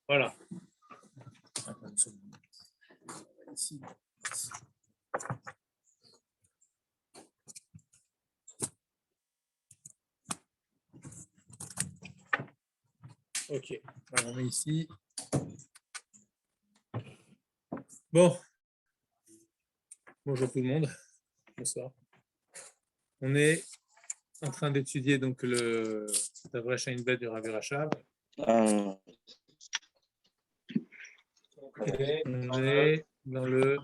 Voilà. Ok, alors on est ici. Bon, bonjour tout le monde. Bonsoir. On est en train d'étudier donc le Davra Shain Bet du Rav Rachab. Et on est dans le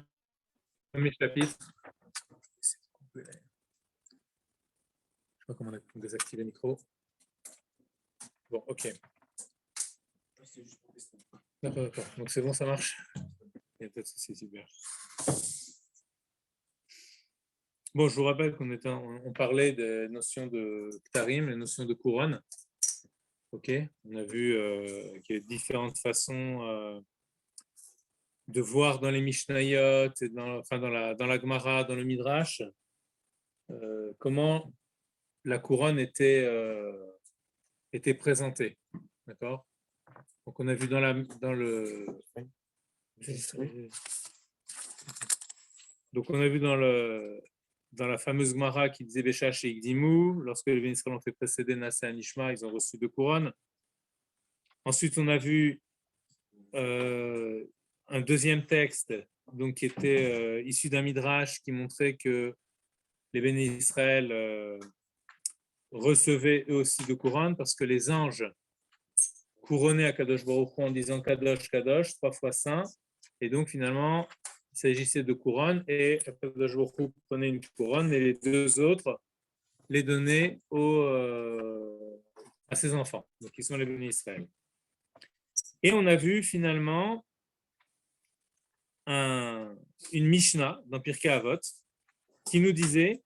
premier chapitre. Je ne sais pas comment on désactive le micro. Bon, ok. D'accord. Donc c'est bon, ça marche. Il n'y a pas de souci, super. Bon, je vous rappelle on parlait des notions de Ktarim, les notions de couronne. Ok. On a vu qu'il y a différentes façons de voir dans les Mishnayot, et dans la Gemara, dans le Midrash, comment la couronne était présentée. D'accord. Donc on a vu dans la fameuse Gemara qui disait Béchash et Igdimou, lorsque les Vénisraël ont fait précéder Nassé et Nishma, ils ont reçu 2 couronnes. Ensuite, on a vu un deuxième texte donc, qui était issu d'un Midrash qui montrait que les Béné Israël recevaient eux aussi 2 couronnes parce que les anges couronnaient à Kadosh Baruch Hu en disant Kadosh, Kadosh, 3 fois saint. Et donc finalement, il s'agissait de couronnes et Kadosh Baruch Hu prenait une couronne et les 2 autres les donnait à ses enfants, donc qui sont les Béné Israël. Et on a vu finalement une Mishnah dans Pirkei Avot qui nous disait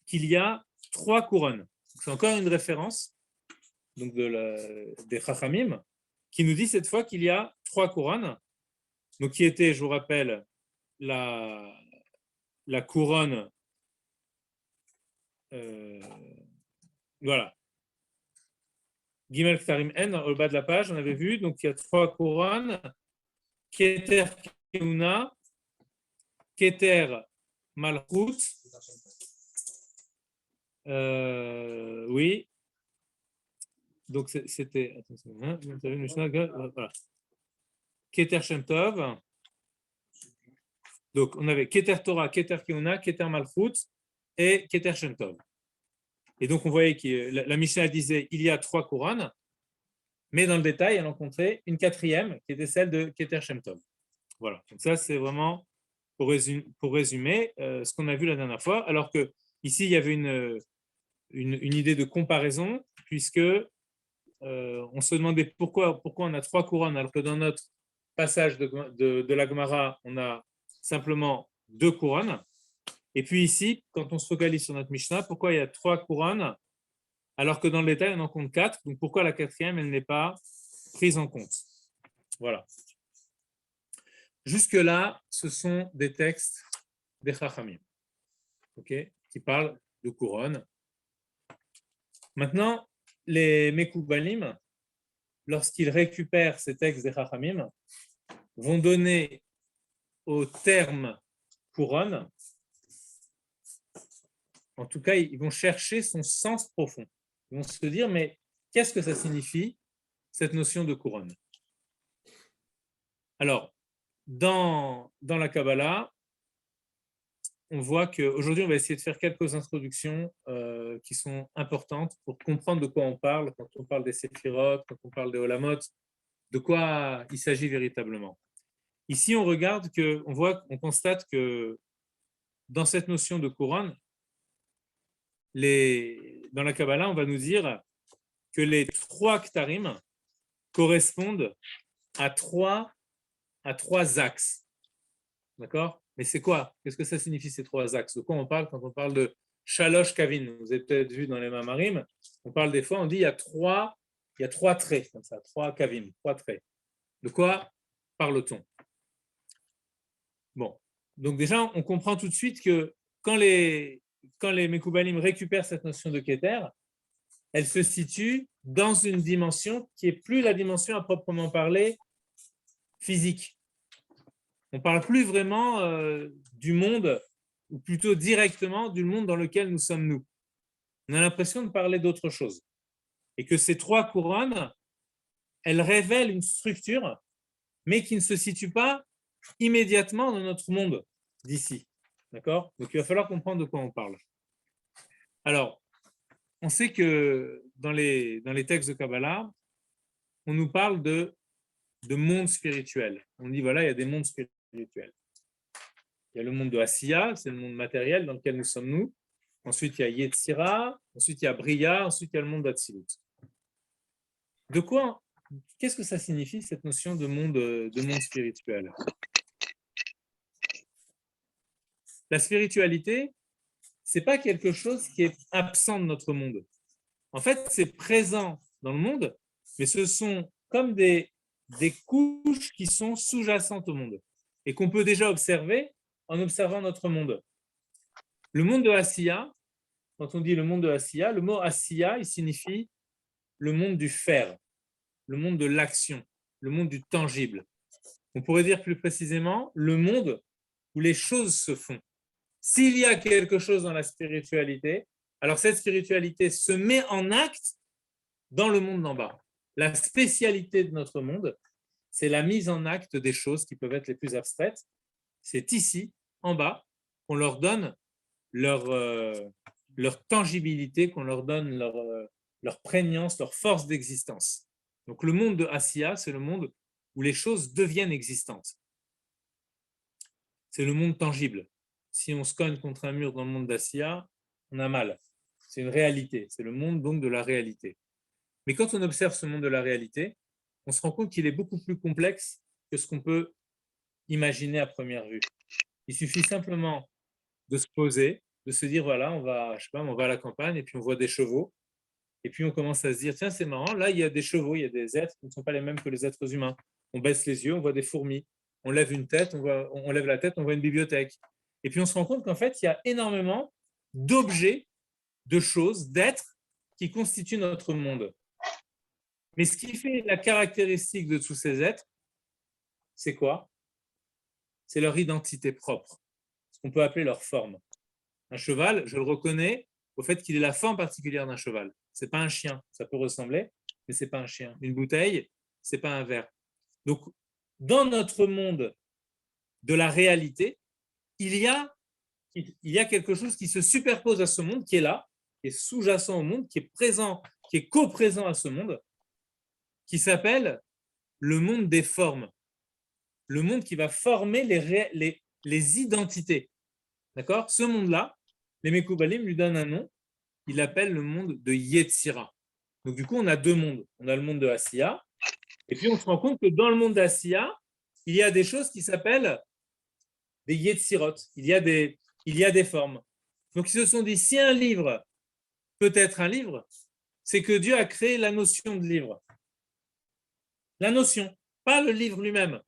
qu'il y a 3 couronnes. C'est encore une référence donc des Chachamim qui nous dit cette fois qu'il y a 3 couronnes, donc qui était, je vous rappelle, la couronne, voilà, Gimel Ktarim N, au bas de la page, on avait vu, donc il y a 3 couronnes, Keter Keuna, Keter Malchut, oui, donc c'était, voilà. Keter Shem Tov, donc on avait Keter Torah, Keter Keuna, Keter Malchut et Keter Shem Tov. Et donc on voyait que la Mishnah disait il y a 3 couronnes, mais dans le détail, elle en comptait une 4e qui était celle de Keter Shem Tov. Voilà, donc ça c'est vraiment pour résumer ce qu'on a vu la dernière fois, alors que ici il y avait une idée de comparaison, puisque on se demandait pourquoi on a 3 couronnes, alors que dans notre passage de la Gemara, on a simplement 2 couronnes. Et puis ici, quand on se focalise sur notre Mishnah, pourquoi il y a 3 couronnes, alors que dans le détail, on en compte 4. Donc pourquoi la 4e, elle n'est pas prise en compte? Voilà. Jusque-là, ce sont des textes des Chachamim, qui parlent de couronne. Maintenant, les Mekoubalim, lorsqu'ils récupèrent ces textes des Chachamim, vont donner au terme couronne, en tout cas, ils vont chercher son sens profond. Ils vont se dire, mais qu'est-ce que ça signifie, cette notion de couronne? Alors, dans la Kabbalah, on voit qu'aujourd'hui, on va essayer de faire quelques introductions qui sont importantes pour comprendre de quoi on parle quand on parle des Séphirot, quand on parle des Olamot, de quoi il s'agit véritablement. Ici, on constate que dans cette notion de couronne, dans la Kabbalah, on va nous dire que les 3 Ktarim correspondent à 3 axes. D'accord? Mais c'est quoi? Qu'est-ce que ça signifie ces 3 axes? De quoi on parle quand on parle de Shalosh Kavin? Vous avez peut-être vu dans les Mamarim, on parle des fois, on dit il y a 3 traits, comme ça, 3 Kavim, 3 traits. De quoi parle-t-on? Bon, donc déjà, on comprend tout de suite que quand les Mekoubalim récupèrent cette notion de Keter, elle se situe dans une dimension qui n'est plus la dimension à proprement parler physique. On ne parle plus vraiment du monde, ou plutôt directement du monde dans lequel nous sommes nous. On a l'impression de parler d'autre chose. Et que ces trois couronnes, elles révèlent une structure, mais qui ne se situe pas immédiatement dans notre monde d'ici. D'accord? Donc il va falloir comprendre de quoi on parle. Alors, on sait que dans les textes de Kabbalah, on nous parle de monde spirituel. On dit, voilà, il y a des mondes spirituels. Il y a le monde de Asiya, c'est le monde matériel dans lequel nous sommes nous. Ensuite, il y a Yetzira, ensuite il y a Briya, ensuite il y a le monde d'Atsilut. De quoi, qu'est-ce que ça signifie cette notion de monde spirituel? La spiritualité, c'est pas quelque chose qui est absent de notre monde. En fait, c'est présent dans le monde, mais ce sont comme des couches qui sont sous-jacentes au monde et qu'on peut déjà observer en observant notre monde. Le monde de Asiya, quand on dit le monde de Asiya, le mot Asiya, il signifie le monde du faire, le monde de l'action, le monde du tangible. On pourrait dire plus précisément le monde où les choses se font. S'il y a quelque chose dans la spiritualité, alors cette spiritualité se met en acte dans le monde d'en bas. La spécialité de notre monde, c'est la mise en acte des choses qui peuvent être les plus abstraites. C'est ici, en bas, qu'on leur donne leur tangibilité, qu'on leur donne leur prégnance, leur force d'existence. Donc le monde de Asiya, c'est le monde où les choses deviennent existantes. C'est le monde tangible. Si on se cogne contre un mur dans le monde d'Asiya, on a mal. C'est une réalité. C'est le monde donc de la réalité. Mais quand on observe ce monde de la réalité, on se rend compte qu'il est beaucoup plus complexe que ce qu'on peut imaginer à première vue. Il suffit simplement de se poser, de se dire, voilà, on va à la campagne et puis on voit des chevaux. Et puis on commence à se dire, tiens, c'est marrant, là, il y a des chevaux, il y a des êtres qui ne sont pas les mêmes que les êtres humains. On baisse les yeux, on voit des fourmis. On lève une tête, on lève la tête, on voit une bibliothèque. Et puis on se rend compte qu'en fait, il y a énormément d'objets, de choses, d'êtres qui constituent notre monde. Mais ce qui fait la caractéristique de tous ces êtres, c'est quoi? C'est leur identité propre, ce qu'on peut appeler leur forme. Un cheval, je le reconnais au fait qu'il ait la forme particulière d'un cheval. Ce n'est pas un chien, ça peut ressembler, mais ce n'est pas un chien. Une bouteille, ce n'est pas un verre. Donc, dans notre monde de la réalité, il y a quelque chose qui se superpose à ce monde, qui est là, qui est sous-jacent au monde, qui est présent, qui est co-présent à ce monde, qui s'appelle le monde des formes, le monde qui va former les identités. D'accord? Ce monde-là, les Mekoubalim lui donnent un nom, il l'appelle le monde de Yetzira. Donc du coup, on a deux mondes. On a le monde de Asiya, et puis on se rend compte que dans le monde d'Asiya, il y a des choses qui s'appellent des Yetzirot, il y a des formes. Donc ils se sont dit, si un livre peut être un livre, c'est que Dieu a créé la notion de livre. La notion, pas le livre lui-même.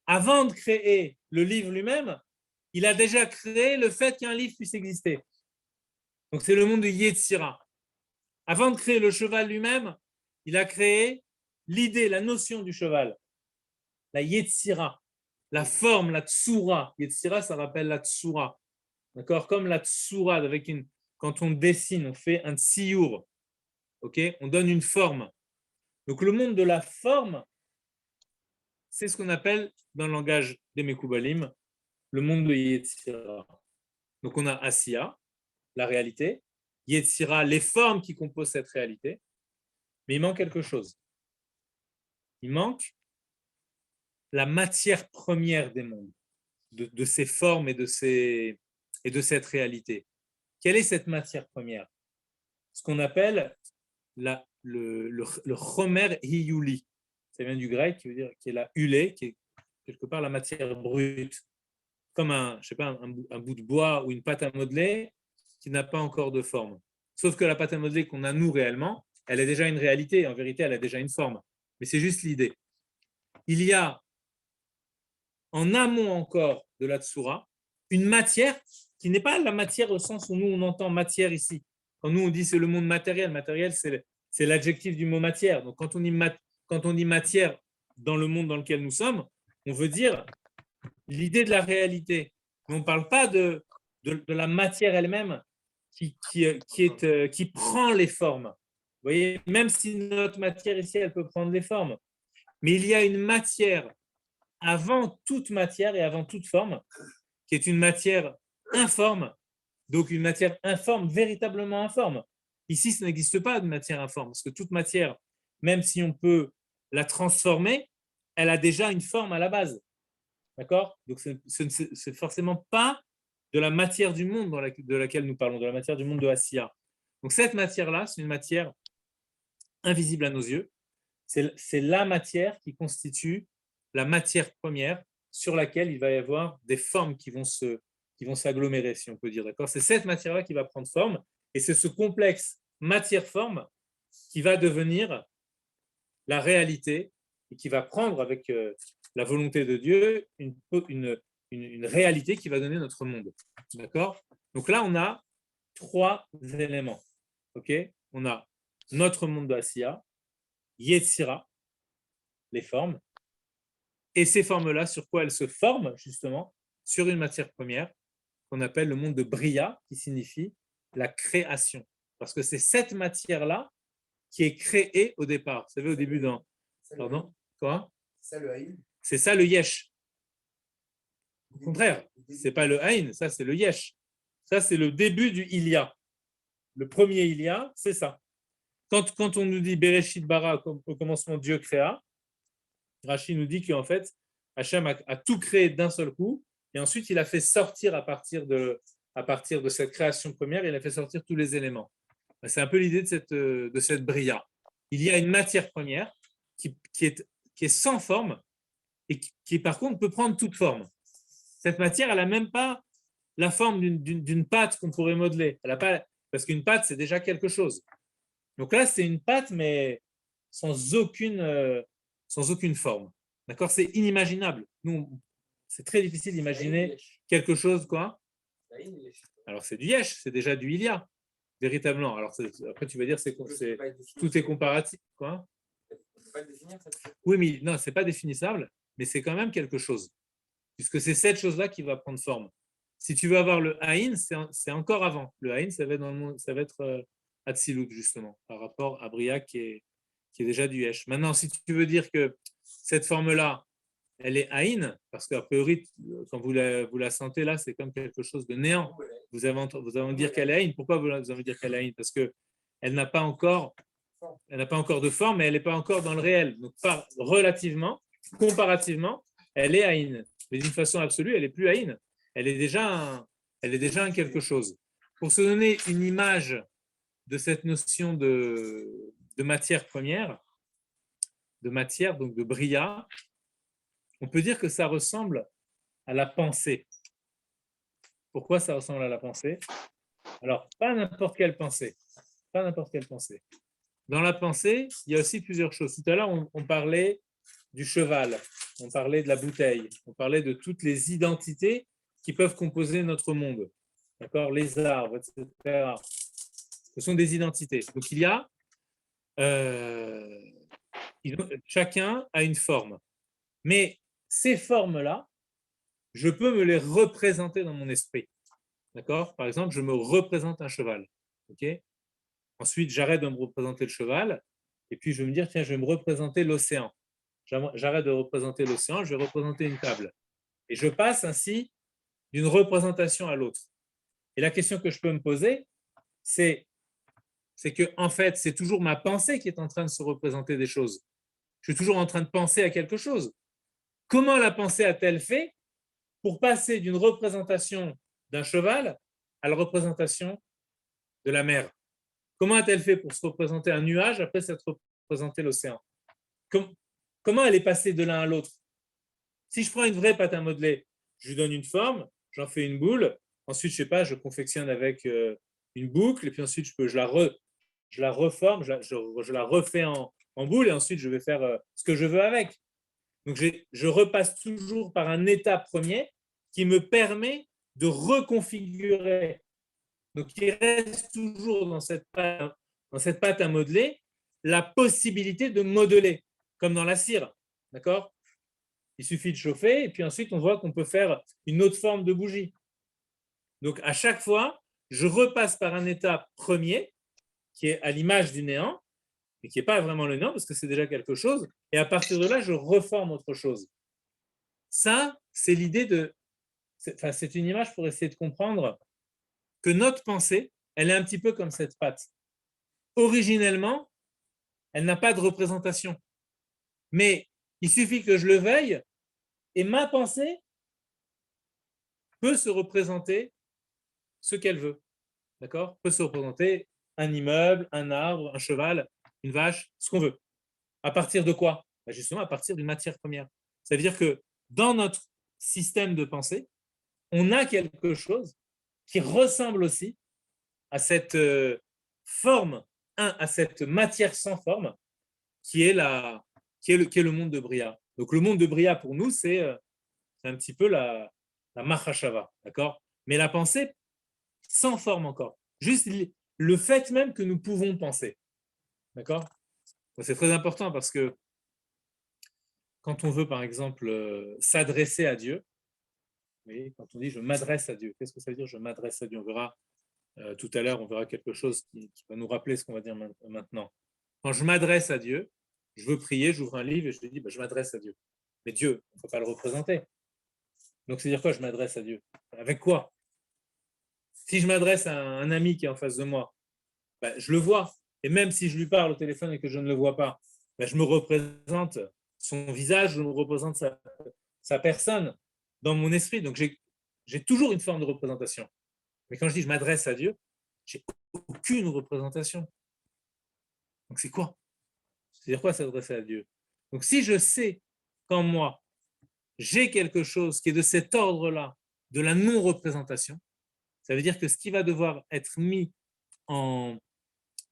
Avant de créer le livre lui-même, il a déjà créé le fait qu'un livre puisse exister. Donc c'est le monde de Yetzira. Avant de créer le cheval lui-même, il a créé l'idée, la notion du cheval, la Yetzira, la forme, la tsura. Yetzira, ça rappelle la tsura. D'accord? Comme la tsura, quand on dessine, on fait un tsiour. Okay? On donne une forme. Donc le monde de la forme, c'est ce qu'on appelle, dans le langage des Mekoubalim, le monde de Yetzira. Donc on a Asiya, la réalité, Yetzira, les formes qui composent cette réalité, mais il manque quelque chose. Il manque la matière première des mondes, de ces formes et de cette réalité. Quelle est cette matière première? Ce qu'on appelle le chomer hiyuli. Ça vient du grec, qui veut dire qui est la hulée, qui est quelque part la matière brute, comme un bout de bois ou une pâte à modeler qui n'a pas encore de forme. Sauf que la pâte à modeler qu'on a nous réellement, elle a déjà une réalité, en vérité, elle a déjà une forme. Mais c'est juste l'idée. Il y a en amont encore de la tsura une matière qui n'est pas la matière au sens où nous on entend matière ici, Quand nous, on dit c'est le monde matériel, matériel, c'est l'adjectif du mot matière. Donc, quand on dit matière dans le monde dans lequel nous sommes, on veut dire l'idée de la réalité. Mais on ne parle pas de la matière elle-même qui prend les formes. Vous voyez, même si notre matière ici, elle peut prendre les formes. Mais il y a une matière avant toute matière et avant toute forme, qui est une matière informe, donc une matière informe, véritablement informe. Ici, ça n'existe pas de matière informe, parce que toute matière, même si on peut la transformer, elle a déjà une forme à la base. D'accord? Donc, c'est forcément pas de la matière du monde de laquelle nous parlons, de la matière du monde de Asiya. Donc, cette matière-là, c'est une matière invisible à nos yeux. C'est la matière qui constitue la matière première sur laquelle il va y avoir des formes qui vont s'agglomérer, si on peut dire. D'accord? C'est cette matière-là qui va prendre forme et c'est ce complexe matière-forme qui va devenir la réalité et qui va prendre avec la volonté de Dieu une réalité qui va donner notre monde. D'accord? Donc là, on a 3 éléments. Ok? On a notre monde de Asiya, Yetzira, les formes, et ces formes-là, sur quoi elles se forment, justement, sur une matière première qu'on appelle le monde de Bria, qui signifie la création. Parce que c'est cette matière-là qui est créée au départ. Vous savez, au début dans... Pardon? Quoi? C'est ça le Yesh. Au contraire, c'est pas le Haïn, ça c'est le Yesh. Ça c'est le début du Ilya. Le premier Ilya, c'est ça. Quand on nous dit Bereshit bara, au commencement Dieu créa, Rashi nous dit qu'en fait, Hachem a tout créé d'un seul coup, et ensuite il a fait sortir à partir de cette création première, il a fait sortir tous les éléments. C'est un peu l'idée de cette bria. Il y a une matière première qui est sans forme et qui par contre peut prendre toute forme. Cette matière, elle n'a même pas la forme d'une pâte qu'on pourrait modeler. Elle a pas, parce qu'une pâte, c'est déjà quelque chose. Donc là, c'est une pâte, mais sans aucune forme. D'accord? C'est inimaginable. Nous, c'est très difficile d'imaginer quelque chose, quoi. Alors, c'est du yesh, c'est déjà du ilia, véritablement. Alors, après, tu vas dire, tout est comparatif, quoi. Oui, mais non, c'est pas définissable, mais c'est quand même quelque chose, puisque c'est cette chose-là qui va prendre forme. Si tu veux avoir le haïn, c'est encore avant. Le haïn, ça va être Hatzilut, justement, par rapport à Bria qui est déjà du Yesh. Maintenant, si tu veux dire que cette forme-là, elle est haïn, parce qu'a priori, quand vous la sentez là, c'est comme quelque chose de néant. Vous allez me dire qu'elle est haïn. Pourquoi vous allez me dire qu'elle est haïn? Parce qu'elle n'a pas encore de forme, mais elle n'est pas encore dans le réel. Donc, comparativement, elle est haïn. Mais d'une façon absolue, elle n'est plus haïn. Elle est déjà un quelque chose. Pour se donner une image de cette notion de matière première, de matière, donc de bria, on peut dire que ça ressemble à la pensée. Pourquoi ça ressemble à la pensée? Alors, pas n'importe quelle pensée. Pas n'importe quelle pensée. Dans la pensée, il y a aussi plusieurs choses. Tout à l'heure, on parlait du cheval, on parlait de la bouteille, on parlait de toutes les identités qui peuvent composer notre monde. D'accord? Les arbres, etc. Ce sont des identités. Donc, il y a chacun a une forme. Mais ces formes-là, je peux me les représenter dans mon esprit. D'accord? Par exemple, je me représente un cheval. Okay? Ensuite, j'arrête de me représenter le cheval et puis je vais me dire, tiens, je vais me représenter l'océan. J'arrête de représenter l'océan, je vais représenter une table. Et je passe ainsi d'une représentation à l'autre. Et la question que je peux me poser, c'est que en fait, c'est toujours ma pensée qui est en train de se représenter des choses. Je suis toujours en train de penser à quelque chose. Comment la pensée a-t-elle fait pour passer d'une représentation d'un cheval à la représentation de la mer? Comment a-t-elle fait pour se représenter un nuage après s'être représenté l'océan? Comment elle est passée de l'un à l'autre? Si je prends une vraie pâte à modeler, je lui donne une forme, j'en fais une boule, ensuite, je sais pas, je confectionne avec une boucle, et puis ensuite, je la reforme, je la refais en boule, et ensuite, je vais faire ce que je veux avec. Donc, je repasse toujours par un état premier qui me permet de reconfigurer Donc, il reste toujours dans cette pâte à modeler la possibilité de modeler, comme dans la cire. D'accord? Il suffit de chauffer et puis ensuite, on voit qu'on peut faire une autre forme de bougie. Donc, à chaque fois, je repasse par un état premier qui est à l'image du néant, mais qui n'est pas vraiment le néant parce que c'est déjà quelque chose. Et à partir de là, je reforme autre chose. Ça, c'est l'idée de... c'est une image pour essayer de comprendre que notre pensée, elle est un petit peu comme cette pâte. Originellement, elle n'a pas de représentation. Mais il suffit que je le veuille et ma pensée peut se représenter ce qu'elle veut. D'accord? Peut se représenter un immeuble, un arbre, un cheval, une vache, ce qu'on veut. À partir de quoi? Justement, à partir d'une matière première. Ça veut dire que dans notre système de pensée, on a quelque chose qui ressemble aussi à cette forme, à cette matière sans forme qui est le monde de Bria. Donc le monde de Bria pour nous, c'est un petit peu la Mahashava, d'accord? Mais la pensée sans forme encore. Juste le fait même que nous pouvons penser, d'accord? C'est très important parce que quand on veut, par exemple, s'adresser à Dieu, oui, quand on dit je m'adresse à Dieu, qu'est-ce que ça veut dire je m'adresse à Dieu? On verra tout à l'heure, on verra quelque chose qui va nous rappeler ce qu'on va dire maintenant. Quand je m'adresse à Dieu, je veux prier, j'ouvre un livre et je dis je m'adresse à Dieu. Mais Dieu, il ne faut pas le représenter. Donc, c'est dire quoi je m'adresse à Dieu? Avec quoi? Si je m'adresse à un ami qui est en face de moi, je le vois. Et même si je lui parle au téléphone et que je ne le vois pas, je me représente son visage, je me représente sa personne dans mon esprit. Donc, j'ai toujours une forme de représentation. Mais quand je dis je m'adresse à Dieu, j'ai aucune représentation. Donc, c'est quoi? C'est-à-dire quoi s'adresser à Dieu? Donc, si je sais qu'en moi, j'ai quelque chose qui est de cet ordre-là, de la non-représentation, ça veut dire que ce qui va devoir être mis en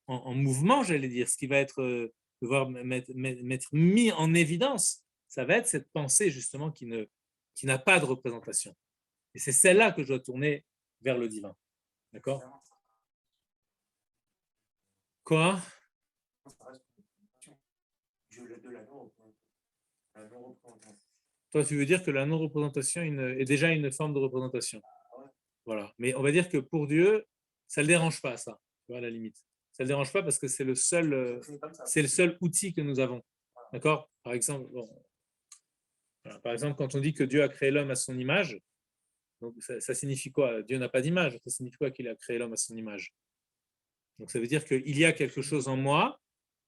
mouvement, j'allais dire, ce qui va devoir m'être mis en évidence, ça va être cette pensée justement qui n'a pas de représentation. Et c'est celle-là que je dois tourner vers le divin. D'accord? Quoi? Toi, tu veux dire que la non-représentation est déjà une forme de représentation. Voilà. Mais on va dire que pour Dieu, ça ne le dérange pas, ça, tu vois, à la limite. Ça ne le dérange pas parce que c'est le seul outil que nous avons. D'accord? Par exemple, voilà, par exemple, quand on dit que Dieu a créé l'homme à son image, donc ça signifie quoi? Dieu n'a pas d'image. Ça signifie quoi qu'il a créé l'homme à son image? Donc ça veut dire qu'il y a quelque chose en moi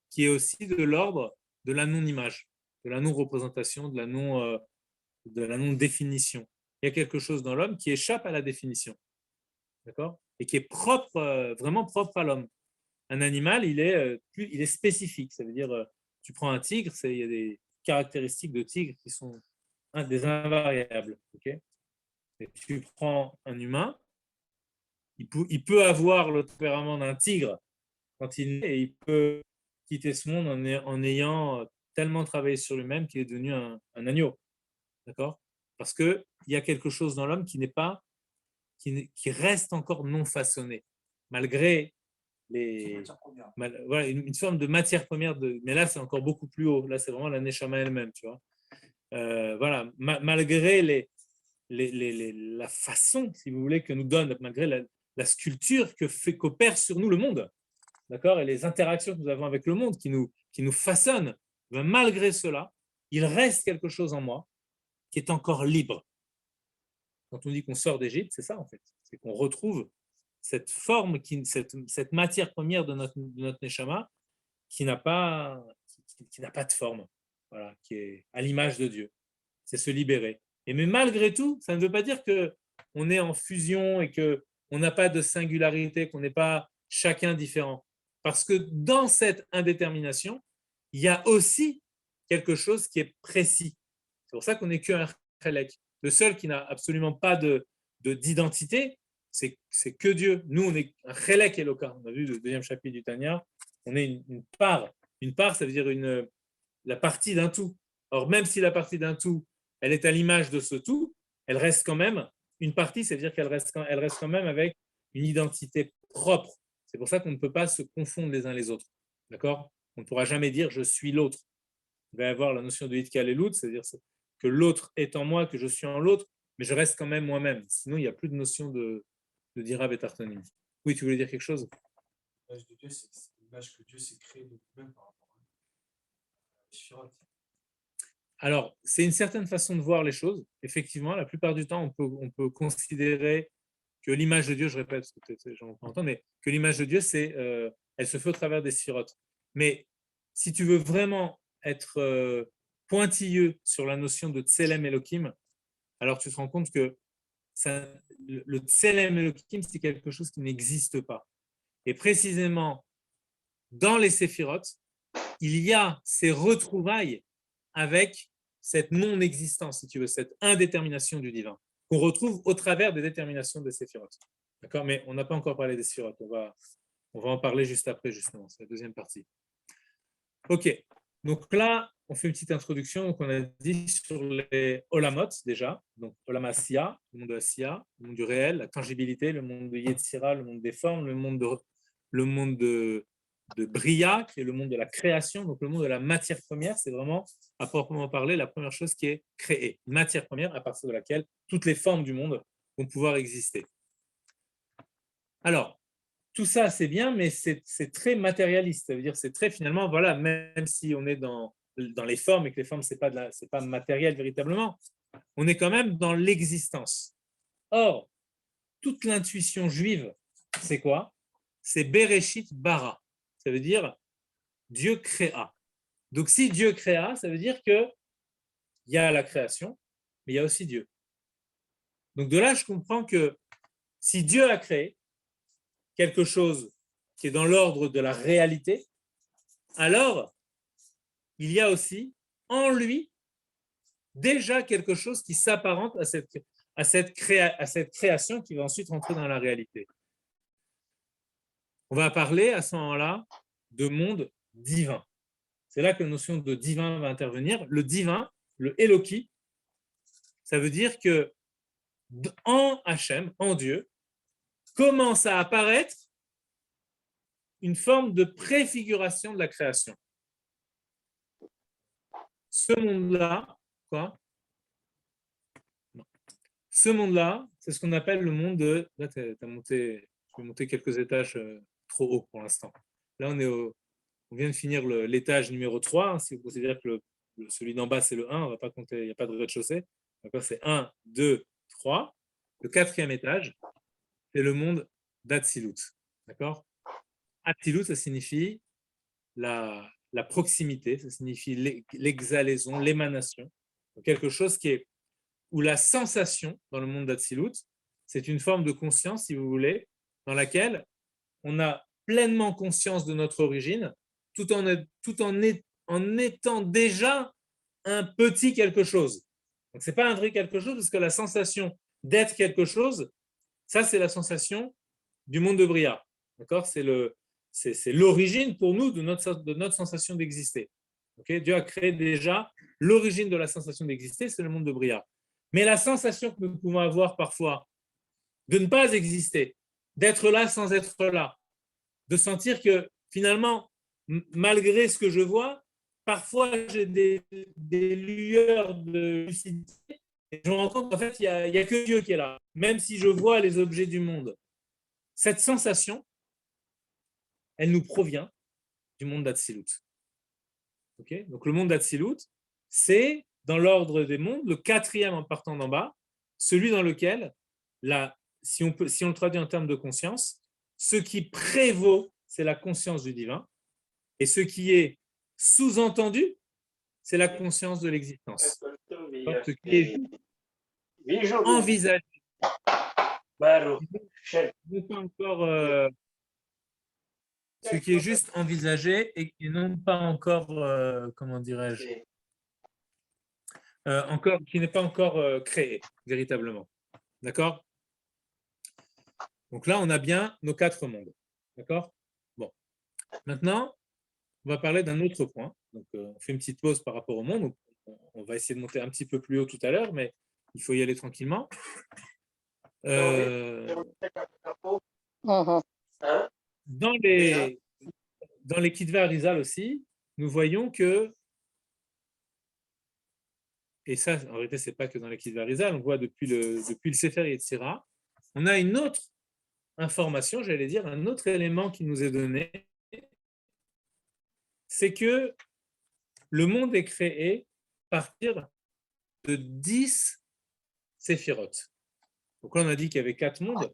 qui est aussi de l'ordre de la non-image, de la non-représentation, de la non-définition. Il y a quelque chose dans l'homme qui échappe à la définition. D'accord? Et qui est propre, vraiment propre à l'homme. Un animal, il est spécifique. Ça veut dire, tu prends un tigre, il y a des caractéristiques de tigre qui sont des invariables. Okay? Et tu prends un humain, il peut avoir le tempérament d'un tigre quand il naît et il peut quitter ce monde en ayant tellement travaillé sur lui-même qu'il est devenu un agneau. D'accord? Parce qu'il y a quelque chose dans l'homme qui reste encore non façonné, malgré voilà, une forme de matière première, mais là c'est encore beaucoup plus haut, là c'est vraiment la Neshama elle-même, tu vois. Voilà, malgré la façon, si vous voulez, que nous donne, malgré la sculpture qu'opère sur nous le monde, d'accord, et les interactions que nous avons avec le monde qui nous façonnent, malgré cela, il reste quelque chose en moi qui est encore libre. Quand on dit qu'on sort d'Égypte, c'est ça en fait, c'est qu'on retrouve cette forme, cette matière première de notre Neshama qui n'a pas de forme, voilà, qui est à l'image de Dieu. C'est se libérer. Mais malgré tout, ça ne veut pas dire qu'on est en fusion et qu'on n'a pas de singularité, qu'on n'est pas chacun différent. Parce que dans cette indétermination, il y a aussi quelque chose qui est précis. C'est pour ça qu'on n'est qu'un chelek. Le seul qui n'a absolument pas d'identité, c'est que Dieu. Nous, on est un chelek Eloka. On a vu le deuxième chapitre du Tanya. On est une part. Une part, ça veut dire la partie d'un tout. Or, même si la partie d'un tout, elle est à l'image de ce tout, elle reste quand même une partie, c'est-à-dire qu'elle reste quand même avec une identité propre. C'est pour ça qu'on ne peut pas se confondre les uns les autres. D'accord? On ne pourra jamais dire je suis l'autre. Il va y avoir la notion de Hitkalelut, c'est-à-dire que l'autre est en moi, que je suis en l'autre, mais je reste quand même moi-même. Sinon, il n'y a plus de notion de Dira Betartanim. Oui, tu voulais dire quelque chose? L'image de Dieu, c'est l'image que Dieu s'est créée de lui-même par rapport à Shirot. Alors, c'est une certaine façon de voir les choses. Effectivement, la plupart du temps, on peut considérer que l'image de Dieu, je répète, parce que peut-être les gens vont pas entendre, mais que l'image de Dieu, elle se fait au travers des sirotes. Mais si tu veux vraiment être pointilleux sur la notion de Tselem Elohim, alors tu te rends compte que le Tselem Elohim, c'est quelque chose qui n'existe pas. Et précisément, dans les séphirotes, il y a ces retrouvailles avec cette non-existence, si tu veux, cette indétermination du divin, qu'on retrouve au travers des déterminations des séphirotes. D'accord? Mais on n'a pas encore parlé des séphirotes. On va en parler juste après, justement. C'est la deuxième partie. OK. Donc là, on fait une petite introduction. Donc on a dit sur les Olamot, déjà. Donc Olam Asiya, le monde de Asiya, le monde du réel, la tangibilité, le monde de Yetzira, le monde des formes, le monde de Bria, qui est le monde de la création, donc le monde de la matière première. C'est vraiment, à proprement parler, la première chose qui est créée. Une matière première à partir de laquelle toutes les formes du monde vont pouvoir exister. Alors, tout ça, c'est bien, mais c'est très matérialiste. Ça veut dire c'est très, finalement, voilà, même si on est dans les formes et que les formes, ce n'est pas matériel véritablement, on est quand même dans l'existence. Or, toute l'intuition juive, c'est quoi? C'est Bereshit bara. Ça veut dire Dieu créa. Donc, si Dieu créa, ça veut dire qu'il y a la création, mais il y a aussi Dieu. Donc, de là, je comprends que si Dieu a créé quelque chose qui est dans l'ordre de la réalité, alors il y a aussi en lui déjà quelque chose qui s'apparente à cette création qui va ensuite rentrer dans la réalité. On va parler à ce moment-là de monde divin. C'est là que la notion de divin va intervenir. Le divin, le Eloki, ça veut dire que en Hachem, en Dieu, commence à apparaître une forme de préfiguration de la création. Ce monde-là, quoi? Ce monde-là, c'est ce qu'on appelle le monde de... Là, tu as monté, je vais monter quelques étages trop haut pour l'instant. Là, on vient de finir l'étage numéro 3. Hein, si vous considérez que celui d'en bas, c'est le 1, on va pas compter, il n'y a pas de rez-de-chaussée. D'accord, c'est 1, 2, 3. Le quatrième étage, c'est le monde d'Atsilut. D'accord? Atsilut, ça signifie la proximité, ça signifie l'exhalaison, l'émanation. Quelque chose qui est où la sensation dans le monde d'Atsilut, c'est une forme de conscience, si vous voulez, dans laquelle on a pleinement conscience de notre origine, tout en étant déjà un petit quelque chose. Donc, ce n'est pas un vrai quelque chose, parce que la sensation d'être quelque chose, ça, c'est la sensation du monde de Bria. D'accord? C'est l'origine pour nous de notre sensation d'exister. Okay? Dieu a créé déjà l'origine de la sensation d'exister, c'est le monde de Bria. Mais la sensation que nous pouvons avoir parfois de ne pas exister, d'être là sans être là, de sentir que finalement, malgré ce que je vois, parfois j'ai des lueurs de lucidité et je me rends compte qu'en fait, il n'y a que Dieu qui est là, même si je vois les objets du monde. Cette sensation, elle nous provient du monde d'Atsilut. Okay? Donc le monde d'Atsilut, c'est dans l'ordre des mondes, le quatrième en partant d'en bas, celui dans lequel, si on le traduit en termes de conscience, ce qui prévaut, c'est la conscience du divin, et ce qui est sous-entendu, c'est la conscience de l'existence. Ce qui est envisagé, non pas encore, ce qui est juste envisagé et non pas encore, comment dirais-je, qui n'est pas encore créé véritablement. D'accord? Donc là, on a bien nos 4 mondes. D'accord? Bon. Maintenant, on va parler d'un autre point. Donc, on fait une petite pause par rapport au monde. Donc, on va essayer de monter un petit peu plus haut tout à l'heure, mais il faut y aller tranquillement. Mhm. Dans les Kitvé Arizal aussi, nous voyons que, et ça, en réalité, ce n'est pas que dans les Kitvé Arizal, on voit depuis le Sefer Yetzira, on a une autre information, j'allais dire, un autre élément qui nous est donné, c'est que le monde est créé à partir de 10 séphirotes. Donc là, on a dit qu'il y avait 4 mondes.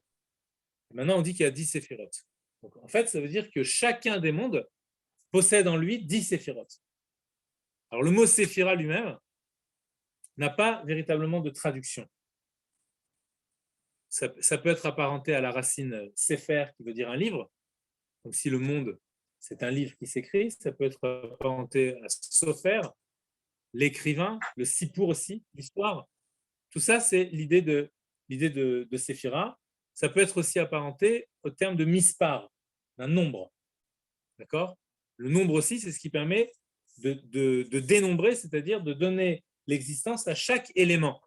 Maintenant, on dit qu'il y a 10 séphirotes. Donc, en fait, ça veut dire que chacun des mondes possède en lui 10 séphirotes. Alors, le mot séphira lui-même n'a pas véritablement de traduction. Ça peut être apparenté à la racine séphir, qui veut dire un livre. Donc, si le monde, c'est un livre qui s'écrit, ça peut être apparenté à Sofer, l'écrivain, le sipour aussi, l'histoire. Tout ça, c'est l'idée de séphira. Ça peut être aussi apparenté au terme de mispar, d'un nombre. D'accord? Le nombre aussi, c'est ce qui permet de dénombrer, c'est-à-dire de donner l'existence à chaque élément.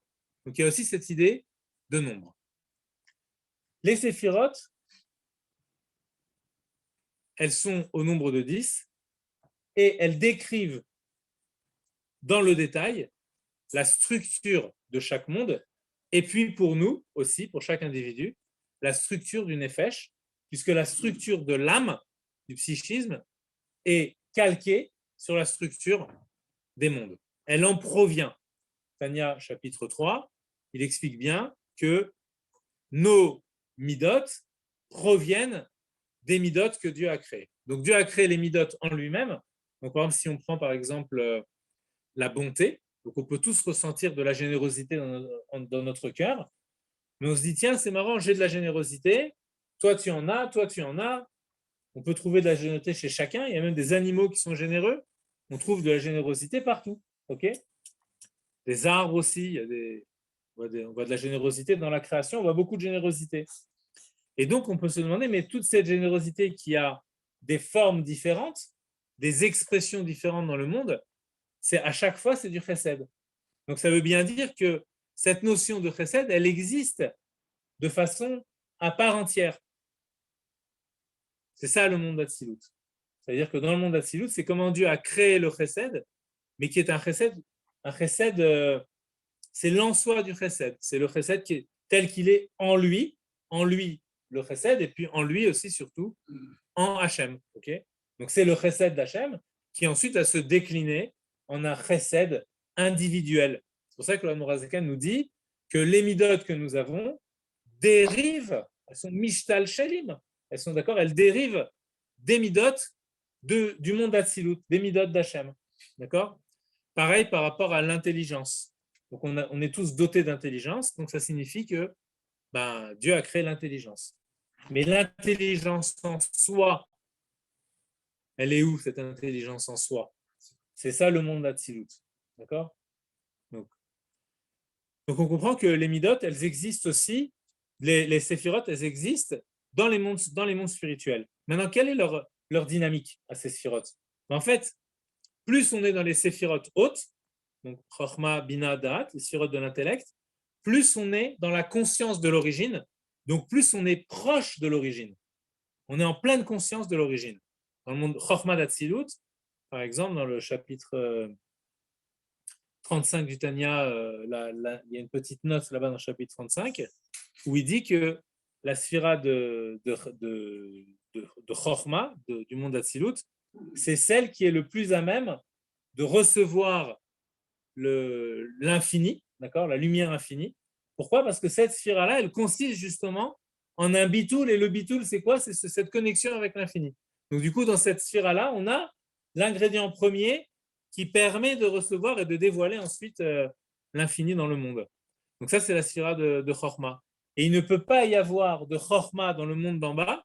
Donc il y a aussi cette idée de nombre. Les séphirotes, elles sont au nombre de 10 et elles décrivent dans le détail la structure de chaque monde et puis pour nous aussi, pour chaque individu, la structure du nefesh, puisque la structure de l'âme, du psychisme, est calquée sur la structure des mondes. Elle en provient. Tanya, chapitre 3, il explique bien que nos midot proviennent des midot que Dieu a créés. Donc Dieu a créé les midot en lui-même. Donc par exemple, si on prend par exemple la bonté, donc on peut tous ressentir de la générosité dans notre cœur, mais on se dit, tiens, c'est marrant, j'ai de la générosité, toi tu en as, toi tu en as. On peut trouver de la générosité chez chacun, il y a même des animaux qui sont généreux, on trouve de la générosité partout. Ok? Des arbres aussi, il y a on voit de la générosité dans la création, on voit beaucoup de générosité. Et donc on peut se demander, mais toute cette générosité qui a des formes différentes, des expressions différentes dans le monde, c'est à chaque fois c'est du chesed. Donc ça veut bien dire que cette notion de chesed, elle existe de façon à part entière. C'est ça le monde d'Atsilut. C'est-à-dire que dans le monde d'Atsilut, c'est comment Dieu a créé le chesed, mais qui est un chesed, c'est l'en-soi du chesed. C'est le chesed qui est tel qu'il est en lui le chesed, et puis en lui aussi surtout en Hachem. Okay, donc c'est le chesed d'Hachem qui ensuite va se décliner en un chesed individuel. C'est pour ça que la Morazakan nous dit que les midot que nous avons dérivent, elles sont mishtal shelim, elles sont d'accord, elles dérivent des midot du monde d'Atsilut, des midot d'Hachem. D'accord? Pareil par rapport à l'intelligence. Donc on est tous dotés d'intelligence, donc ça signifie que Dieu a créé l'intelligence. Mais l'intelligence en soi, elle est où cette intelligence en soi? C'est ça le monde d'Atsilut. D'accord? Donc on comprend que les midot, elles existent aussi, les séphirotes, elles existent dans les mondes spirituels. Maintenant, quelle est leur dynamique à ces séphirotes? En fait, plus on est dans les séphirotes hautes, donc Chochma, Bina, Da'at, les séphirotes de l'intellect, plus on est dans la conscience de l'origine, donc plus on est proche de l'origine. On est en pleine conscience de l'origine. Dans le monde Chochma d'Atsilut, par exemple, dans le chapitre 35 du Tanya, il y a une petite note là-bas dans le chapitre 35, où il dit que la sphira de Chochma, du monde d'Atsilut, c'est celle qui est le plus à même de recevoir l'infini, d'accord, la lumière infinie. Pourquoi? Parce que cette sphira-là, elle consiste justement en un bitoul, et le bitoul, c'est quoi? C'est cette connexion avec l'infini. Donc du coup, dans cette sphira-là, on a l'ingrédient premier qui permet de recevoir et de dévoiler ensuite l'infini dans le monde. Donc ça, c'est la sphira de Chochma. Et il ne peut pas y avoir de Chochma dans le monde d'en bas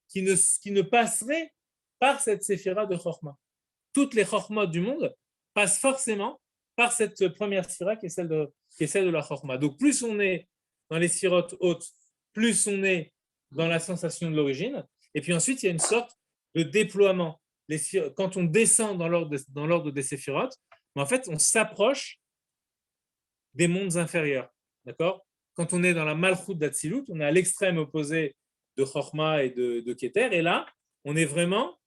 qui ne passerait par cette sphira de Chochma. Toutes les Chochmot du monde passent forcément par cette première sphira qui est celle de la Chochma. Donc plus on est dans les sphirotes hautes, plus on est dans la sensation de l'origine. Et puis ensuite, il y a une sorte de déploiement. Quand on descend dans l'ordre des séphirotes, en fait, on s'approche des mondes inférieurs. D'accord? Quand on est dans la Malchut d'Atsilut, on est à l'extrême opposé de Chorma et de Keter. Et là, on est vraiment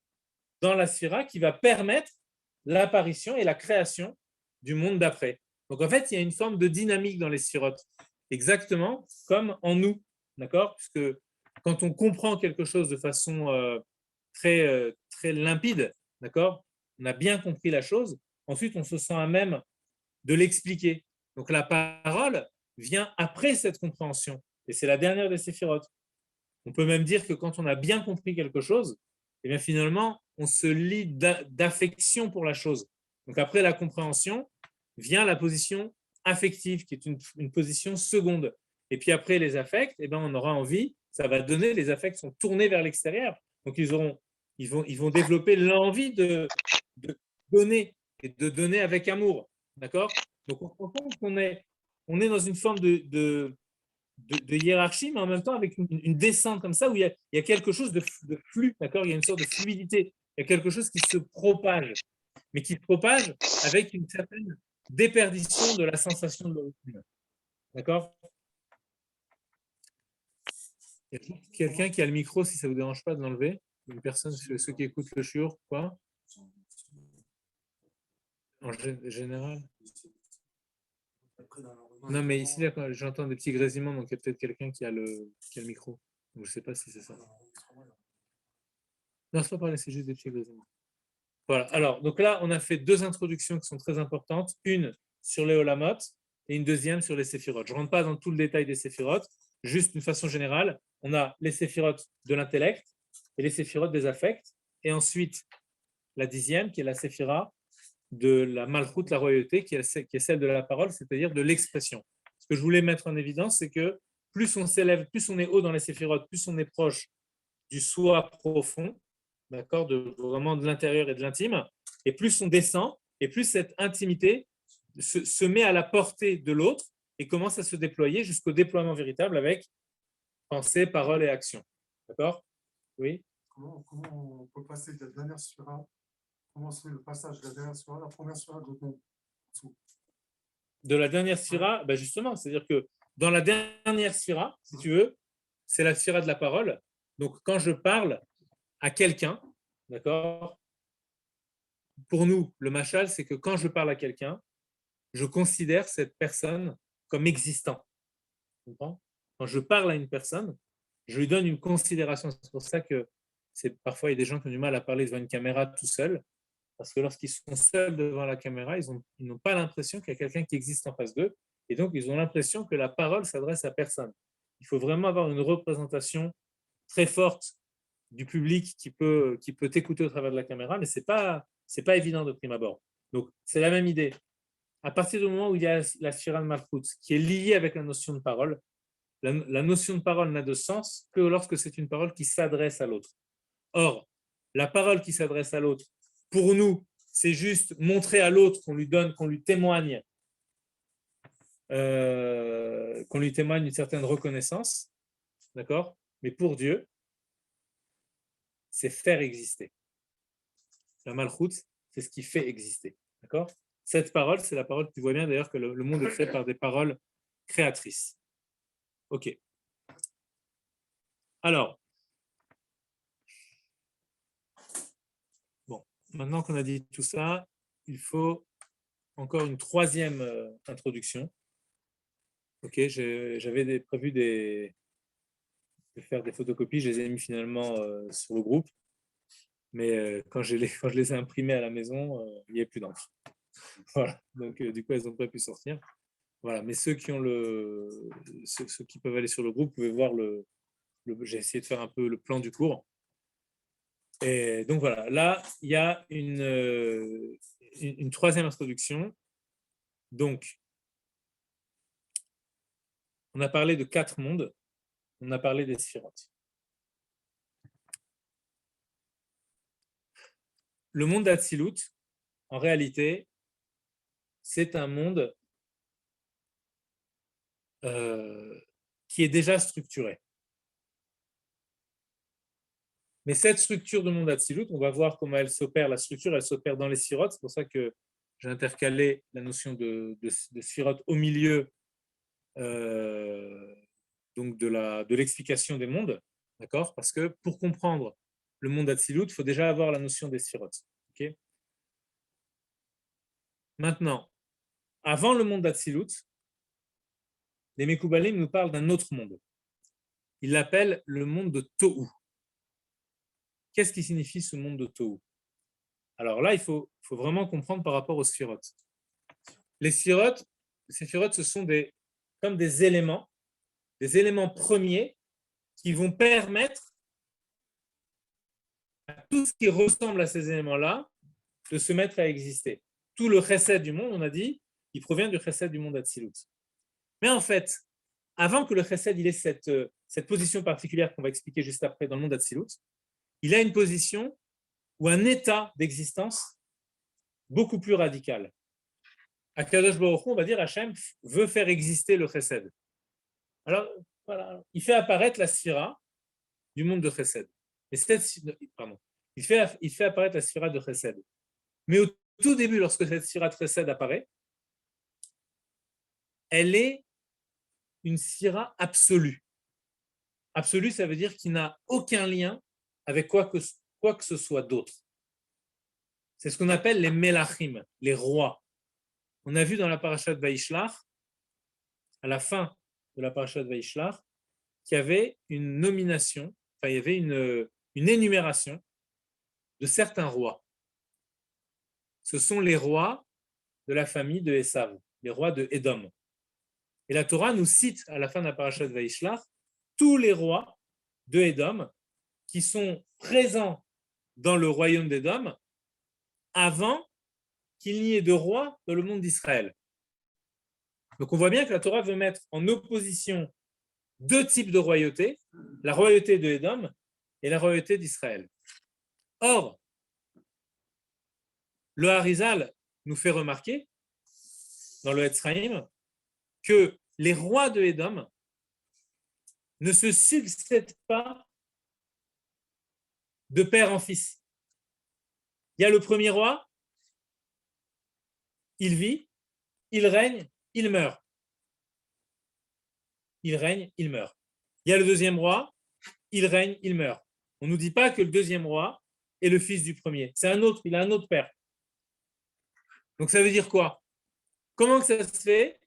dans la sphira qui va permettre l'apparition et la création du monde d'après. Donc en fait, il y a une forme de dynamique dans les sphirotes, exactement comme en nous, d'accord? Puisque quand on comprend quelque chose de façon très limpide, d'accord? On a bien compris la chose, ensuite on se sent à même de l'expliquer. Donc la parole vient après cette compréhension, et c'est la dernière des séphirotes. On peut même dire que quand on a bien compris quelque chose, et bien finalement, on se lie d'affection pour la chose. Donc après la compréhension, vient la position affective, qui est une position seconde. Et puis après les affects, et bien on aura envie, ça va donner, les affects sont tournés vers l'extérieur. Donc ils vont développer l'envie de donner, et de donner avec amour. D'accord? Donc on se rend compte on est dans une forme de hiérarchie, mais en même temps avec une descente comme ça, où il y a quelque chose de flux, d'accord? Il y a une sorte de fluidité, il y a quelque chose qui se propage, mais qui se propage avec une certaine déperdition de la sensation de l'origine. D'accord? Il y a quelqu'un qui a le micro, si ça ne vous dérange pas de l'enlever. Une personne, ceux qui écoutent le shiur, quoi? En général? Non, mais ici, j'entends des petits grésillements, donc il y a peut-être quelqu'un qui a le micro. Donc, je ne sais pas si c'est ça. Non, c'est pas parler, c'est juste des petits grésillements. Voilà. Alors, donc là, on a fait deux introductions qui sont très importantes. Une sur les Olamot et une deuxième sur les Séphirotes. Je ne rentre pas dans tout le détail des Séphirotes, juste d'une façon générale. On a les Séphirotes de l'intellect et les Séphirotes des affects. Et ensuite, la dixième, qui est la Séphira de la Malchut, la royauté, qui est celle de la parole, c'est-à-dire de l'expression. Ce que je voulais mettre en évidence, c'est que plus on s'élève, plus on est haut dans les Séphirotes, plus on est proche du soi profond, d'accord, vraiment de l'intérieur et de l'intime, et plus on descend, et plus cette intimité se met à la portée de l'autre et commence à se déployer jusqu'au déploiement véritable avec pensée, parole et action. D'accord? Oui? Comment on peut passer de la dernière sphira, comment se fait le passage de la dernière sphira à la première sphira de l'autre? De la dernière sphira, ben justement, c'est-à-dire que dans la dernière sphira, si tu veux, c'est la sphira de la parole. Donc quand je parle à quelqu'un, d'accord, pour nous, le machal, c'est que quand je parle à quelqu'un, je considère cette personne comme existant. Tu comprends? Quand je parle à une personne, je lui donne une considération. C'est pour ça que parfois, il y a des gens qui ont du mal à parler devant une caméra tout seul, parce que lorsqu'ils sont seuls devant la caméra, ils n'ont pas l'impression qu'il y a quelqu'un qui existe en face d'eux, et donc ils ont l'impression que la parole s'adresse à personne. Il faut vraiment avoir une représentation très forte du public qui peut t'écouter au travers de la caméra, mais c'est pas évident de prime abord. Donc, c'est la même idée. À partir du moment où il y a la sphira de Malchut, qui est liée avec la notion de parole, la notion de parole n'a de sens que lorsque c'est une parole qui s'adresse à l'autre. Or, la parole qui s'adresse à l'autre, pour nous, c'est juste montrer à l'autre qu'on lui donne, qu'on lui témoigne une certaine reconnaissance, d'accord? Mais pour Dieu, c'est faire exister. La malchut, c'est ce qui fait exister. D'accord? Cette parole, c'est la parole, tu vois bien d'ailleurs que le monde est fait par des paroles créatrices. Ok. Alors, bon, maintenant qu'on a dit tout ça, il faut encore une troisième introduction. Ok, j'avais prévu de faire des photocopies, je les ai mis finalement sur le groupe, mais quand je les ai imprimées à la maison, il n'y avait plus d'encre. Voilà, donc du coup, elles n'ont pas pu sortir. Voilà, mais ceux qui ont ceux qui peuvent aller sur le groupe, vous pouvez voir j'ai essayé de faire un peu le plan du cours. Et donc voilà, là, il y a une troisième introduction. Donc, on a parlé de 4 mondes, on a parlé des sphirotes. Le monde d'Atsilut, en réalité, c'est un monde qui est déjà structuré. Mais cette structure de monde d'Atsilut, on va voir comment elle s'opère, la structure, elle s'opère dans les sphirotes. C'est pour ça que j'ai intercalé la notion de sphirotes au milieu donc de l'explication des mondes. D'accord? Parce que pour comprendre le monde d'Atsilut, il faut déjà avoir la notion des sphirotes. Okay? Maintenant, avant le monde d'Atsilut, les Mekoubalim nous parlent d'un autre monde. Ils l'appellent le monde de Tohu. Qu'est-ce qui signifie ce monde de Tohu? Alors là, il faut vraiment comprendre par rapport aux sphirotes. Les sphirotes, ce sont comme des éléments premiers qui vont permettre à tout ce qui ressemble à ces éléments-là de se mettre à exister. Tout le chesed du monde, on a dit, il provient du chesed du monde d'Atsilut. Mais en fait, avant que le chesed il ait cette position particulière qu'on va expliquer juste après dans le monde d'Atsilut, il a une position ou un état d'existence beaucoup plus radical. Akadosh Baruch Hu, on va dire, Hachem veut faire exister le chesed. Alors, voilà, il fait apparaître la sphira du monde de chesed. Il fait apparaître la sphira de chesed. Mais au tout début, lorsque cette sphira de chesed apparaît, elle est une sphira absolue. Absolue, ça veut dire qu'il n'a aucun lien avec quoi que ce soit d'autre. C'est ce qu'on appelle les melachim, les rois. On a vu dans la parasha de Vaishlach, à la fin de la parasha de Vaishlach, qu'il y avait une nomination, il y avait une énumération de certains rois. Ce sont les rois de la famille de Esav, les rois de Édom. Et la Torah nous cite à la fin de la parasha de Vaishlach tous les rois de Édom qui sont présents dans le royaume d'Édom avant qu'il n'y ait de roi dans le monde d'Israël. Donc on voit bien que la Torah veut mettre en opposition deux types de royauté, la royauté de Édom et la royauté d'Israël. Or, le Harizal nous fait remarquer, dans le Etzraïm, que les rois de Édom ne se succèdent pas de père en fils. Il y a le premier roi, il vit, il règne, il meurt. Il règne, il meurt. Il y a le deuxième roi, il règne, il meurt. On ne nous dit pas que le deuxième roi est le fils du premier. C'est un autre, il a un autre père. Donc ça veut dire quoi? Comment que ça se fait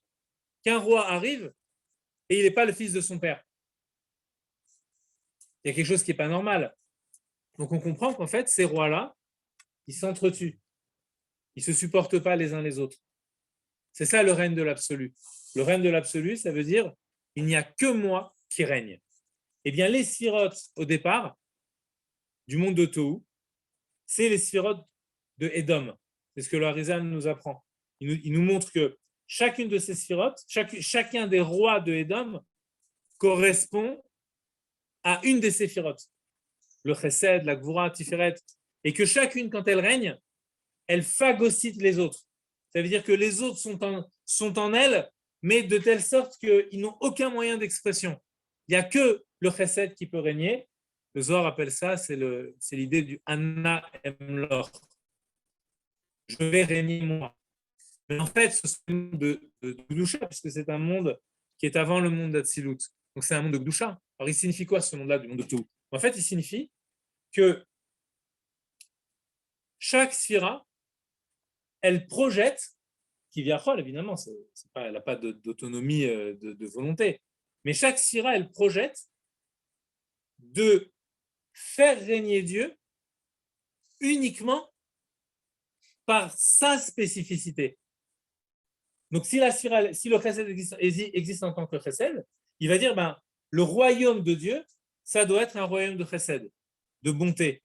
qu'un roi arrive et il n'est pas le fils de son père? Il y a quelque chose qui n'est pas normal. Donc on comprend qu'en fait, ces rois-là, ils s'entretuent. Ils ne se supportent pas les uns les autres. C'est ça le règne de l'absolu. Le règne de l'absolu, ça veut dire il n'y a que moi qui règne. Eh bien, les sphirotes, au départ, du monde de Tohu, c'est les sphirotes de Édom. C'est ce que le Harizal nous apprend. Il nous montre que chacune de ces sphirotes, chacun des rois de Édom correspond à une de ces sphirotes. Le Chesed, la Gvura, Tiferet. Et que chacune, quand elle règne, elle phagocyte les autres. Ça veut dire que les autres sont en elle, mais de telle sorte qu'ils n'ont aucun moyen d'expression. Il n'y a que le Chesed qui peut régner. Le Zohar appelle ça, c'est l'idée du Anna Emlor. Je vais régner moi. Mais en fait, ce sont un monde de Gdusha, puisque c'est un monde qui est avant le monde d'Atsilut. Donc c'est un monde de Gdusha. Alors il signifie quoi ce monde-là du monde de Tohu? En fait, il signifie que chaque sphira, elle projette, qui vient évidemment, elle n'a pas d'autonomie de volonté, mais chaque sphira, elle projette de faire régner Dieu uniquement par sa spécificité. Donc, si le chesed existe en tant que chesed, il va dire, le royaume de Dieu, ça doit être un royaume de chesed, de bonté.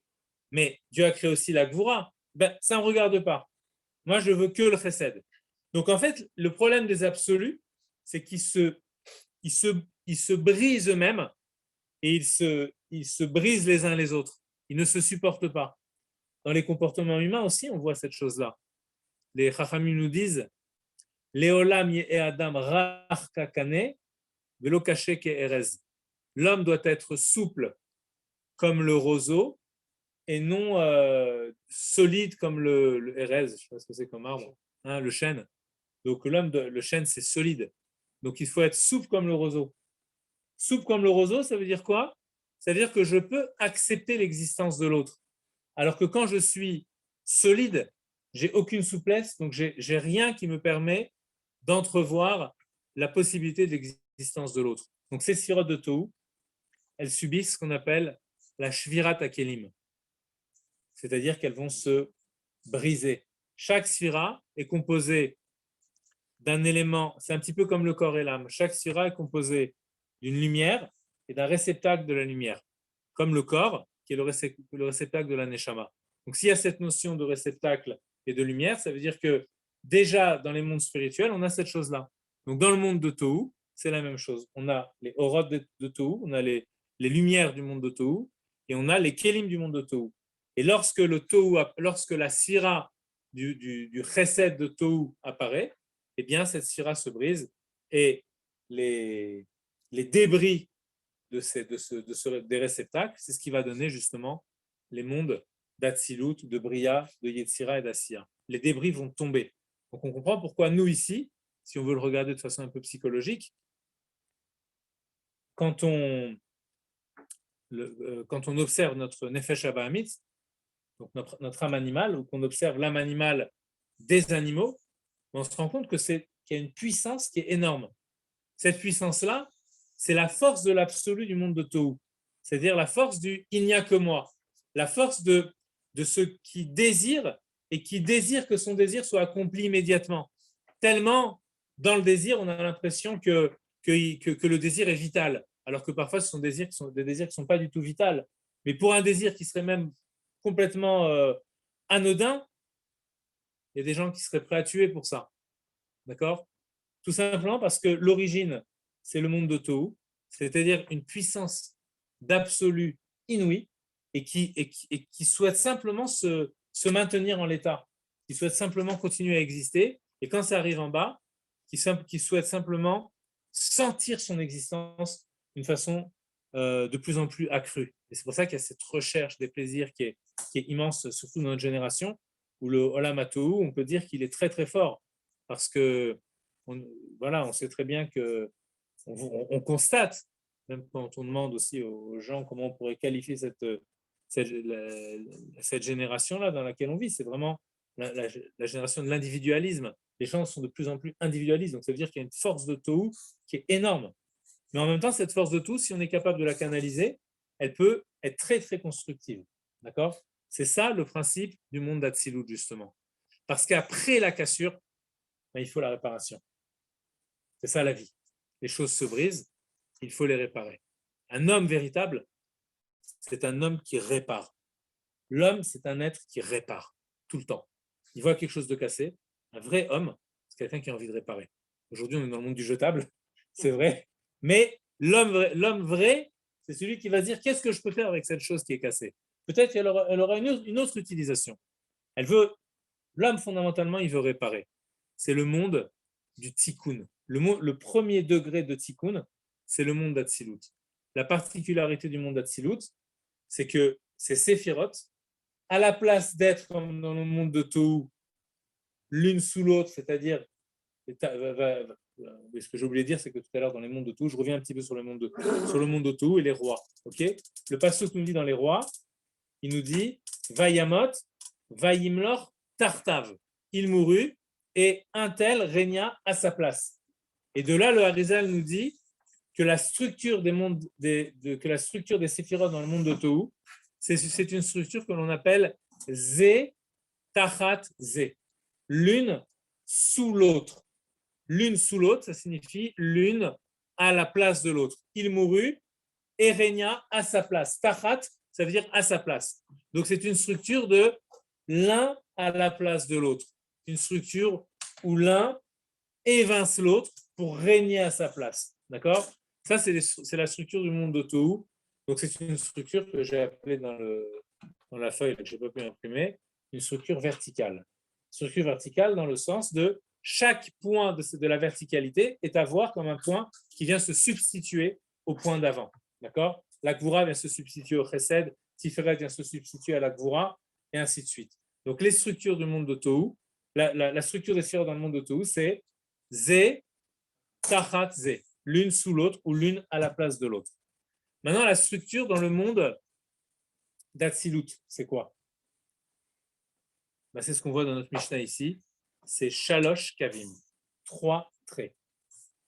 Mais Dieu a créé aussi la gvura. Ça ne me regarde pas. Moi, je veux que le chesed. Donc, en fait, le problème des absolus, c'est qu'ils se brisent eux-mêmes et ils se brisent les uns les autres. Ils ne se supportent pas. Dans les comportements humains aussi, on voit cette chose-là. Les Chachamim nous disent Leolam ye Adam rach kakane, velo kaché ke erez. L'homme doit être souple comme le roseau et non solide comme le erez. Je ne sais pas ce que c'est comme arbre, hein, le chêne. Donc le chêne, c'est solide. Donc il faut être souple comme le roseau. Souple comme le roseau, ça veut dire quoi? ça veut dire que je peux accepter l'existence de l'autre. Alors que quand je suis solide, j'ai aucune souplesse, donc j'ai rien qui me permet d'entrevoir la possibilité de l'existence de l'autre. Donc ces sphirotes de Tohu, elles subissent ce qu'on appelle la Shvirat Hakelim, c'est-à-dire qu'elles vont se briser. Chaque sphira est composée d'un élément, c'est un petit peu comme le corps et l'âme. Chaque sphira est composée d'une lumière et d'un réceptacle de la lumière, comme le corps qui est le réceptacle de la neshama. Donc s'il y a cette notion de réceptacle et de lumière, ça veut dire que déjà dans les mondes spirituels, on a cette chose-là. Donc dans le monde de Tohu, c'est la même chose. On a les orot de Tohu, on a les lumières du monde de Tohu, et on a les kelim du monde de Tohu. Et lorsque la sphira du chesed de Tohu apparaît, eh bien cette sphira se brise et les débris des réceptacles, c'est ce qui va donner justement les mondes d'Atsilut, de Bria, de Yetzira et d'Asiya. Les débris vont tomber. Donc on comprend pourquoi nous ici, si on veut le regarder de façon un peu psychologique, quand on observe notre Nefesh Abahamit, donc notre âme animale, ou qu'on observe l'âme animale des animaux, on se rend compte qu'il y a une puissance qui est énorme. Cette puissance-là, c'est la force de l'absolu du monde de Tohu, c'est-à-dire la force du « il n'y a que moi », la force de ce qui désire et qui désire que son désir soit accompli immédiatement. Tellement, dans le désir, on a l'impression que le désir est vital, alors que parfois ce sont des désirs qui ne sont pas du tout vitaux. Mais pour un désir qui serait même complètement anodin, il y a des gens qui seraient prêts à tuer pour ça. D'accord ? Tout simplement parce que l'origine, c'est le monde de Tohu, c'est-à-dire une puissance d'absolu inouïe et qui souhaite simplement se maintenir en l'état, qui souhaite simplement continuer à exister. Et quand ça arrive en bas, qui souhaite simplement sentir son existence d'une façon de plus en plus accrue. Et c'est pour ça qu'il y a cette recherche des plaisirs qui est immense, surtout dans notre génération, où le Olam HaTohu, on peut dire qu'il est très très fort. Parce que on sait très bien que on constate, même quand on demande aussi aux gens comment on pourrait qualifier cette génération-là dans laquelle on vit, c'est vraiment la génération de l'individualisme. Les gens sont de plus en plus individualistes, donc ça veut dire qu'il y a une force de Tohu qui est énorme. Mais en même temps, cette force de Tohu, si on est capable de la canaliser, elle peut être très très constructive. D'accord ? C'est ça le principe du monde d'Atsilut, justement. Parce qu'après la cassure, il faut la réparation. C'est ça la vie. Les choses se brisent, il faut les réparer. Un homme véritable, c'est un homme qui répare. L'homme, c'est un être qui répare tout le temps. Il voit quelque chose de cassé. Un vrai homme, c'est quelqu'un qui a envie de réparer. Aujourd'hui, on est dans le monde du jetable, c'est vrai. Mais l'homme vrai, c'est celui qui va dire qu'est-ce que je peux faire avec cette chose qui est cassée. Peut-être qu'elle aura une autre utilisation. L'homme, fondamentalement, il veut réparer. C'est le monde du tikkun. Le premier degré de tikkun, c'est le monde d'Atsilut. La particularité du monde d'Atsilut, c'est que ces séphirotes, à la place d'être comme dans le monde de Tohu, l'une sous l'autre, c'est-à-dire, ce que j'ai oublié de dire, c'est que tout à l'heure, dans les mondes de Tohu, je reviens un petit peu sur le monde de Tohu et les rois. Okay, le pasuk nous dit dans les rois, il nous dit Vayamot, Vayimlor, Tartav. Il mourut et un tel régna à sa place. Et de là, le Harizal nous dit que la structure des séphirotes dans le monde de Tohu, c'est une structure que l'on appelle Zé Tachat Zé. L'une sous l'autre. L'une sous l'autre, ça signifie l'une à la place de l'autre. Il mourut et régna à sa place. Tachat, ça veut dire à sa place. Donc c'est une structure de l'un à la place de l'autre. Une structure où l'un évince l'autre pour régner à sa place. D'accord ? Ça, c'est la structure du monde de Tohu. Donc, c'est une structure que j'ai appelée dans la feuille que je n'ai pas pu imprimer, une structure verticale. Structure verticale dans le sens de chaque point de la verticalité est à voir comme un point qui vient se substituer au point d'avant. D'accord ? La Gvura vient se substituer au Chesed, Tiferet vient se substituer à la Gvura, et ainsi de suite. Donc, les structures du monde de Tohu, la structure des sphères dans le monde de Tohu, c'est Zé, Tachat, Zé, l'une sous l'autre ou l'une à la place de l'autre. Maintenant, la structure dans le monde d'Atsilut, c'est quoi? C'est ce qu'on voit dans notre Mishnah ici. C'est Shalosh Kavim. 3 traits.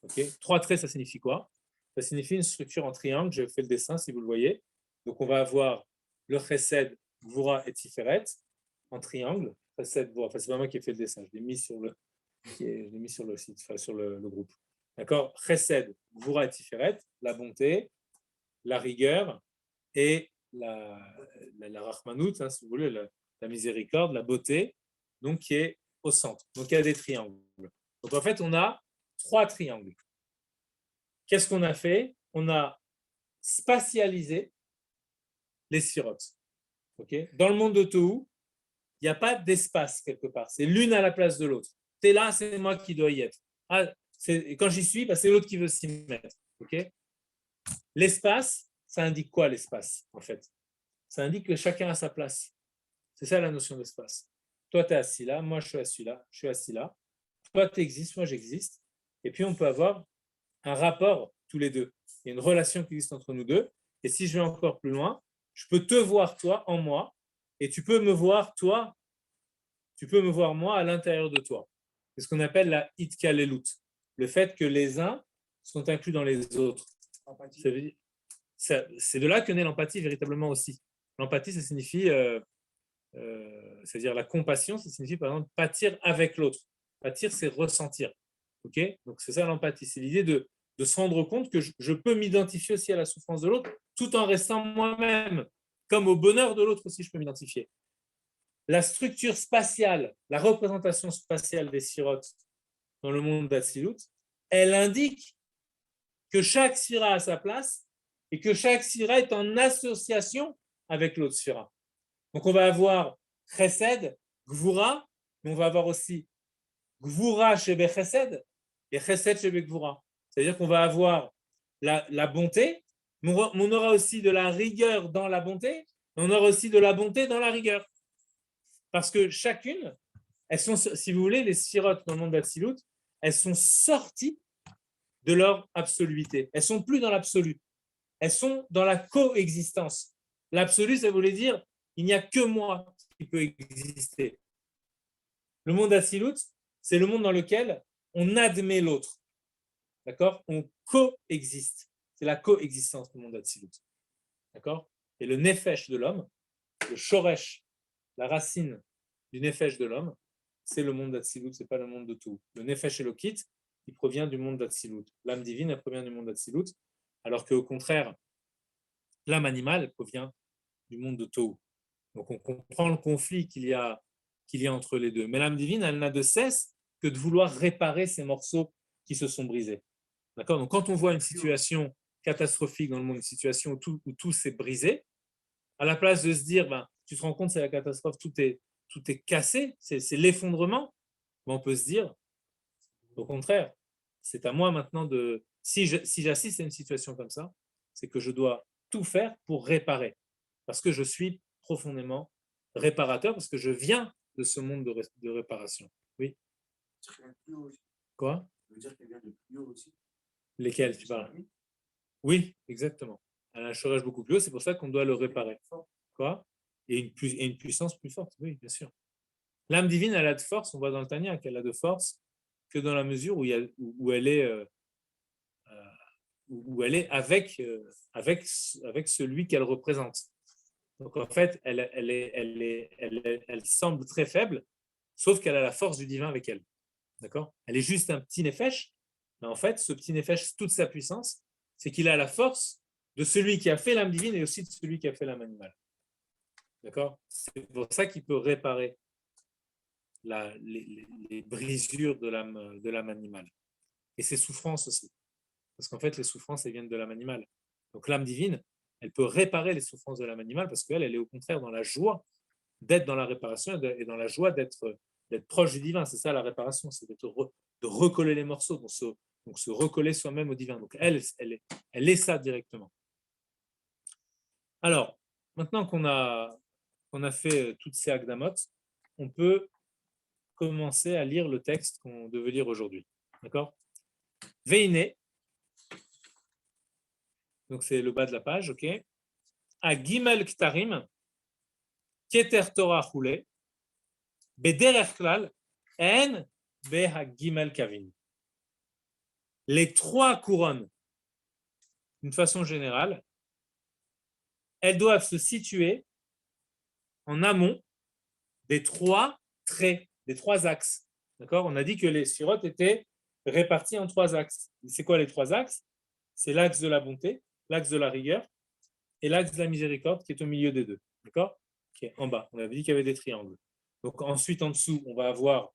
Okay, 3 traits, ça signifie quoi? Ça signifie une structure en triangle. Je fais le dessin si vous le voyez. Donc, on va avoir le Chesed, Gvura et Tiferet en triangle. Chesed, Gvura. Enfin, c'est pas moi qui ai fait le dessin. Je l'ai mis sur le site, enfin, sur le groupe. D'accord? Chesed, Gvura et Tiferet, la bonté, la rigueur et la Rachmanout, hein, si vous voulez, la miséricorde, la beauté, donc qui est au centre. Donc, il y a des triangles. Donc, en fait, on a 3 triangles. Qu'est-ce qu'on a fait? On a spatialisé les sirotes. Okay? Dans le monde de Tohu, il n'y a pas d'espace quelque part. C'est l'une à la place de l'autre. Tu es là, c'est moi qui dois y être. Et quand j'y suis, c'est l'autre qui veut s'y mettre. Okay? L'espace, ça indique quoi l'espace, en fait? Ça indique que chacun a sa place. C'est ça la notion d'espace. Toi, tu es assis là, moi, je suis assis là. Toi, tu existes, moi, j'existe. Et puis, on peut avoir un rapport tous les deux. Il y a une relation qui existe entre nous deux. Et si je vais encore plus loin, je peux te voir toi en moi et tu peux me voir toi, tu peux me voir moi à l'intérieur de toi. C'est ce qu'on appelle la itkalelut, le fait que les uns sont inclus dans les autres. C'est de là que naît l'empathie véritablement aussi. L'empathie, ça signifie, c'est-à-dire la compassion, ça signifie par exemple pâtir avec l'autre. Pâtir, c'est ressentir. Okay, donc c'est ça l'empathie, c'est l'idée de se rendre compte que je peux m'identifier aussi à la souffrance de l'autre tout en restant moi-même, comme au bonheur de l'autre aussi je peux m'identifier. La structure spatiale, la représentation spatiale des sirotes dans le monde d'Atsilut, elle indique que chaque sira a sa place et que chaque sira est en association avec l'autre sira. Donc on va avoir Chesed, Gvura, mais on va avoir aussi Gvura shebe Chesed et Chesed shebe Gvura. C'est-à-dire qu'on va avoir la bonté, mais on aura aussi de la rigueur dans la bonté, mais on aura aussi de la bonté dans la rigueur. Parce que chacune, elles sont, si vous voulez, les sirotes dans le monde d'Atsilut, elles sont sorties de leur absoluité. Elles ne sont plus dans l'absolu. Elles sont dans la coexistence. L'absolu, ça voulait dire il n'y a que moi qui peut exister. Le monde d'Atsilut, c'est le monde dans lequel on admet l'autre. D'accord? On coexiste. C'est la coexistence du monde d'Atsilut. D'accord? Et le nefesh de l'homme, le shoresh, la racine du nefesh de l'homme, c'est le monde d'Atsilut, ce n'est pas le monde de tout. Le nefesh elokit, il provient du monde d'Atsilut. L'âme divine, elle provient du monde d'Atsilut, alors qu'au contraire, l'âme animale, elle provient du monde de Tohu. Donc on comprend le conflit qu'il y a entre les deux. Mais l'âme divine, elle n'a de cesse que de vouloir réparer ces morceaux qui se sont brisés. D'accord? Donc quand on voit une situation catastrophique dans le monde, une situation où tout s'est brisé, à la place de se dire, tu te rends compte, c'est la catastrophe, tout est cassé, c'est l'effondrement, on peut se dire, au contraire, c'est à moi maintenant de... Si j'assiste à une situation comme ça, c'est que je dois tout faire pour réparer, parce que je suis profondément réparateur, parce que je viens de ce monde de réparation. Oui. Quoi? Ça veut dire qu'elle vient de plus haut aussi. Lesquels tu parles? Oui, exactement. Elle a un chorage beaucoup plus haut, c'est pour ça qu'on doit le réparer. Quoi? Et une puissance plus forte, oui, bien sûr. L'âme divine, elle a de force, on voit dans le Tanya qu'elle a de force que dans la mesure où elle est avec celui qu'elle représente. Donc en fait, elle semble très faible, sauf qu'elle a la force du divin avec elle. D'accord? Elle est juste un petit nefesh, mais en fait, ce petit nefesh, toute sa puissance, c'est qu'il a la force de celui qui a fait l'âme divine et aussi de celui qui a fait l'âme animale. D'accord? C'est pour ça qu'il peut réparer les brisures de l'âme animale. Et ses souffrances aussi. Parce qu'en fait, les souffrances, elles viennent de l'âme animale. Donc l'âme divine, elle peut réparer les souffrances de l'âme animale parce qu'elle est au contraire dans la joie d'être dans la réparation et dans la joie d'être proche du divin. C'est ça la réparation, c'est de recoller les morceaux, donc se recoller soi-même au divin. Donc elle est ça directement. Alors, maintenant qu'on a fait toutes ces akdamot, on peut commencer à lire le texte qu'on devait lire aujourd'hui. D'accord? Veine, Donc, c'est le bas de la page, ok. À Gimel Ktarim, Keter Torah Choulé, Bederech Klal, En Beha Gimel Kavin. Les 3 couronnes, d'une façon générale, elles doivent se situer en amont des 3 traits, des 3 axes. D'accord? On a dit que les sirotes étaient répartis en 3 axes. C'est quoi les 3 axes? C'est l'axe de la bonté, l'axe de la rigueur et l'axe de la miséricorde qui est au milieu des deux. D'accord? Qui est en bas. On avait dit qu'il y avait des triangles. Donc ensuite, en dessous, on va avoir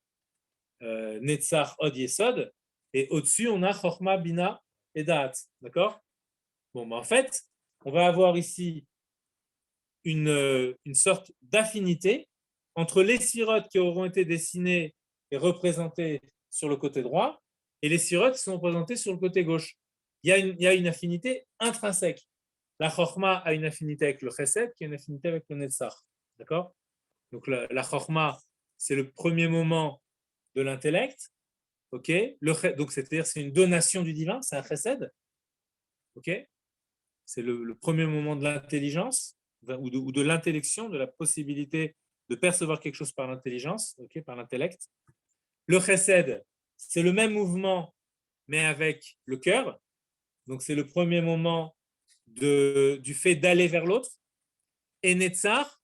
Netzach, Od, Yesod. Et au-dessus, on a Chochma, Bina et Da'at. D'accord? Bon, ben en fait, on va avoir ici une sorte d'affinité entre les sirotes qui auront été dessinées et représentées sur le côté droit et les sirotes qui sont représentées sur le côté gauche. Il y a une affinité intrinsèque. La Chochma a une affinité avec le Chesed qui a une affinité avec le Netzach. D'accord? Donc la Chochma, c'est le premier moment de l'intellect. Ok? Donc c'est-à-dire c'est une donation du divin, c'est un Chesed. Ok? C'est le premier moment de l'intelligence ou de l'intellection, de la possibilité de percevoir quelque chose par l'intelligence, okay, par l'intellect. Le chesed, c'est le même mouvement, mais avec le cœur. Donc, c'est le premier moment du fait d'aller vers l'autre. Et netzar,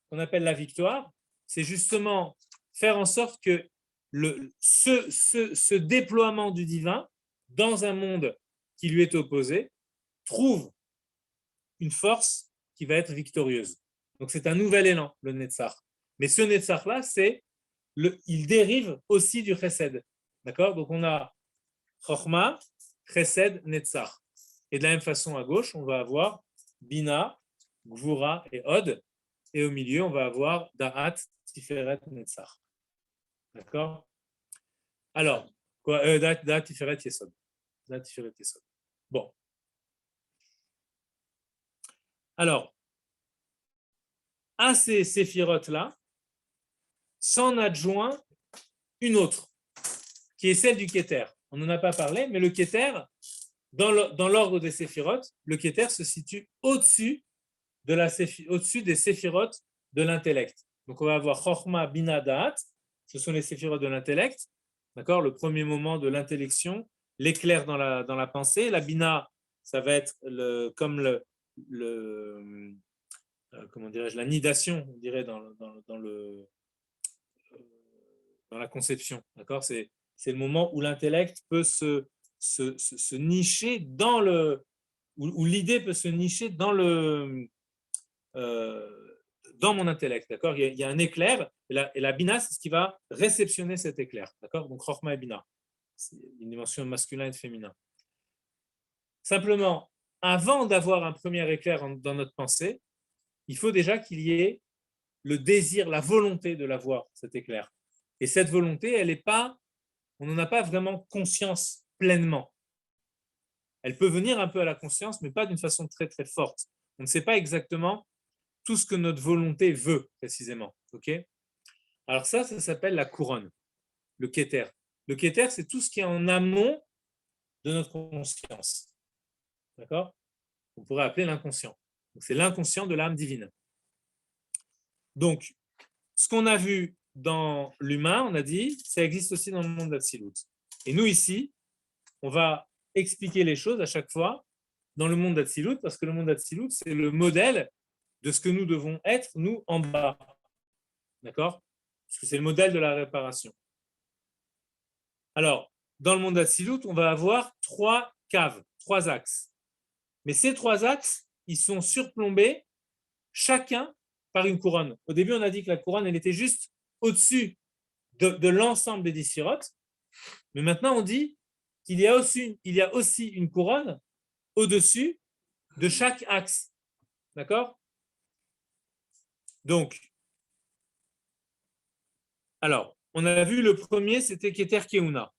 qu'on appelle la victoire, c'est justement faire en sorte que ce déploiement du divin dans un monde qui lui est opposé trouve une force qui va être victorieuse. Donc c'est un nouvel élan, le Netzach. Mais ce Netzach-là, il dérive aussi du Chesed. D'accord? Donc on a Chochma, Chesed, Netzach. Et de la même façon, à gauche, on va avoir Bina, Gvura et Od. Et au milieu, on va avoir Da'at, Tiferet, Netzach. D'accord? Alors, Da'at, Tiferet, Yesod. Da'at, Tiferet, Yesod. Bon. Alors, à ces séphirotes-là, s'en adjoint une autre, qui est celle du Keter. On n'en a pas parlé, mais le Keter, dans l'ordre des séphirotes, le Keter se situe au-dessus des séphirotes de l'intellect. Donc on va avoir Chochma, Bina, Da'at, ce sont les séphirotes de l'intellect, d'accord, le premier moment de l'intellection, l'éclair dans la pensée. La Bina, ça va être comme comment dirais-je, la nidation, on dirait, dans la conception. D'accord? C'est le moment où l'intellect peut se nicher dans où l'idée peut se nicher dans mon intellect. D'accord? Il y a un éclair, et la bina, c'est ce qui va réceptionner cet éclair. D'accord? Donc, Chochma et bina. C'est une dimension masculin et féminin. Simplement, avant d'avoir un premier éclair dans notre pensée, il faut déjà qu'il y ait le désir, la volonté de l'avoir, cet éclair. Et cette volonté, elle n'est pas, on n'en a pas vraiment conscience pleinement. Elle peut venir un peu à la conscience, mais pas d'une façon très très forte. On ne sait pas exactement tout ce que notre volonté veut précisément. Okay? Alors ça s'appelle la couronne, le Keter. Le Keter, c'est tout ce qui est en amont de notre conscience. D'accord? On pourrait appeler l'inconscient. C'est l'inconscient de l'âme divine. Donc, ce qu'on a vu dans l'humain, on a dit, ça existe aussi dans le monde d'Atsilut. Et nous, ici, on va expliquer les choses à chaque fois dans le monde d'Atsilut, parce que le monde d'Atsilut, c'est le modèle de ce que nous devons être, nous, en bas. D'accord? Parce que c'est le modèle de la réparation. Alors, dans le monde d'Atsilut, on va avoir 3 caves, 3 axes. Mais ces 3 axes, ils sont surplombés, chacun par une couronne. Au début, on a dit que la couronne, elle était juste au-dessus de l'ensemble des 10 sirotes. Mais maintenant, on dit qu'il y a aussi une couronne au-dessus de chaque axe. D'accord? Donc, alors, on a vu le premier, c'était Keter Keuna.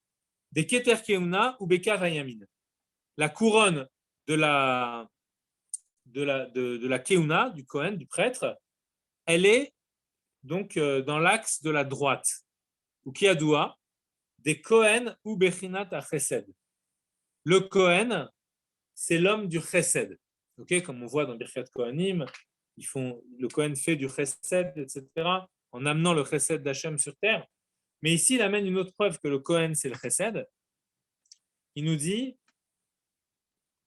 Des Keter Keuna ou Beka Vayamin. La couronne de la Keuna, du Kohen, du prêtre, elle est donc dans l'axe de la droite, ou Kiadoua, des Kohen ou Bechinat à Chesed. Le Kohen, c'est l'homme du chesed. Okay, comme on voit dans Birkat Kohanim, le Kohen fait du chesed, etc., en amenant le chesed d'Hachem sur terre. Mais ici, il amène une autre preuve que le Kohen, c'est le chesed. Il nous dit,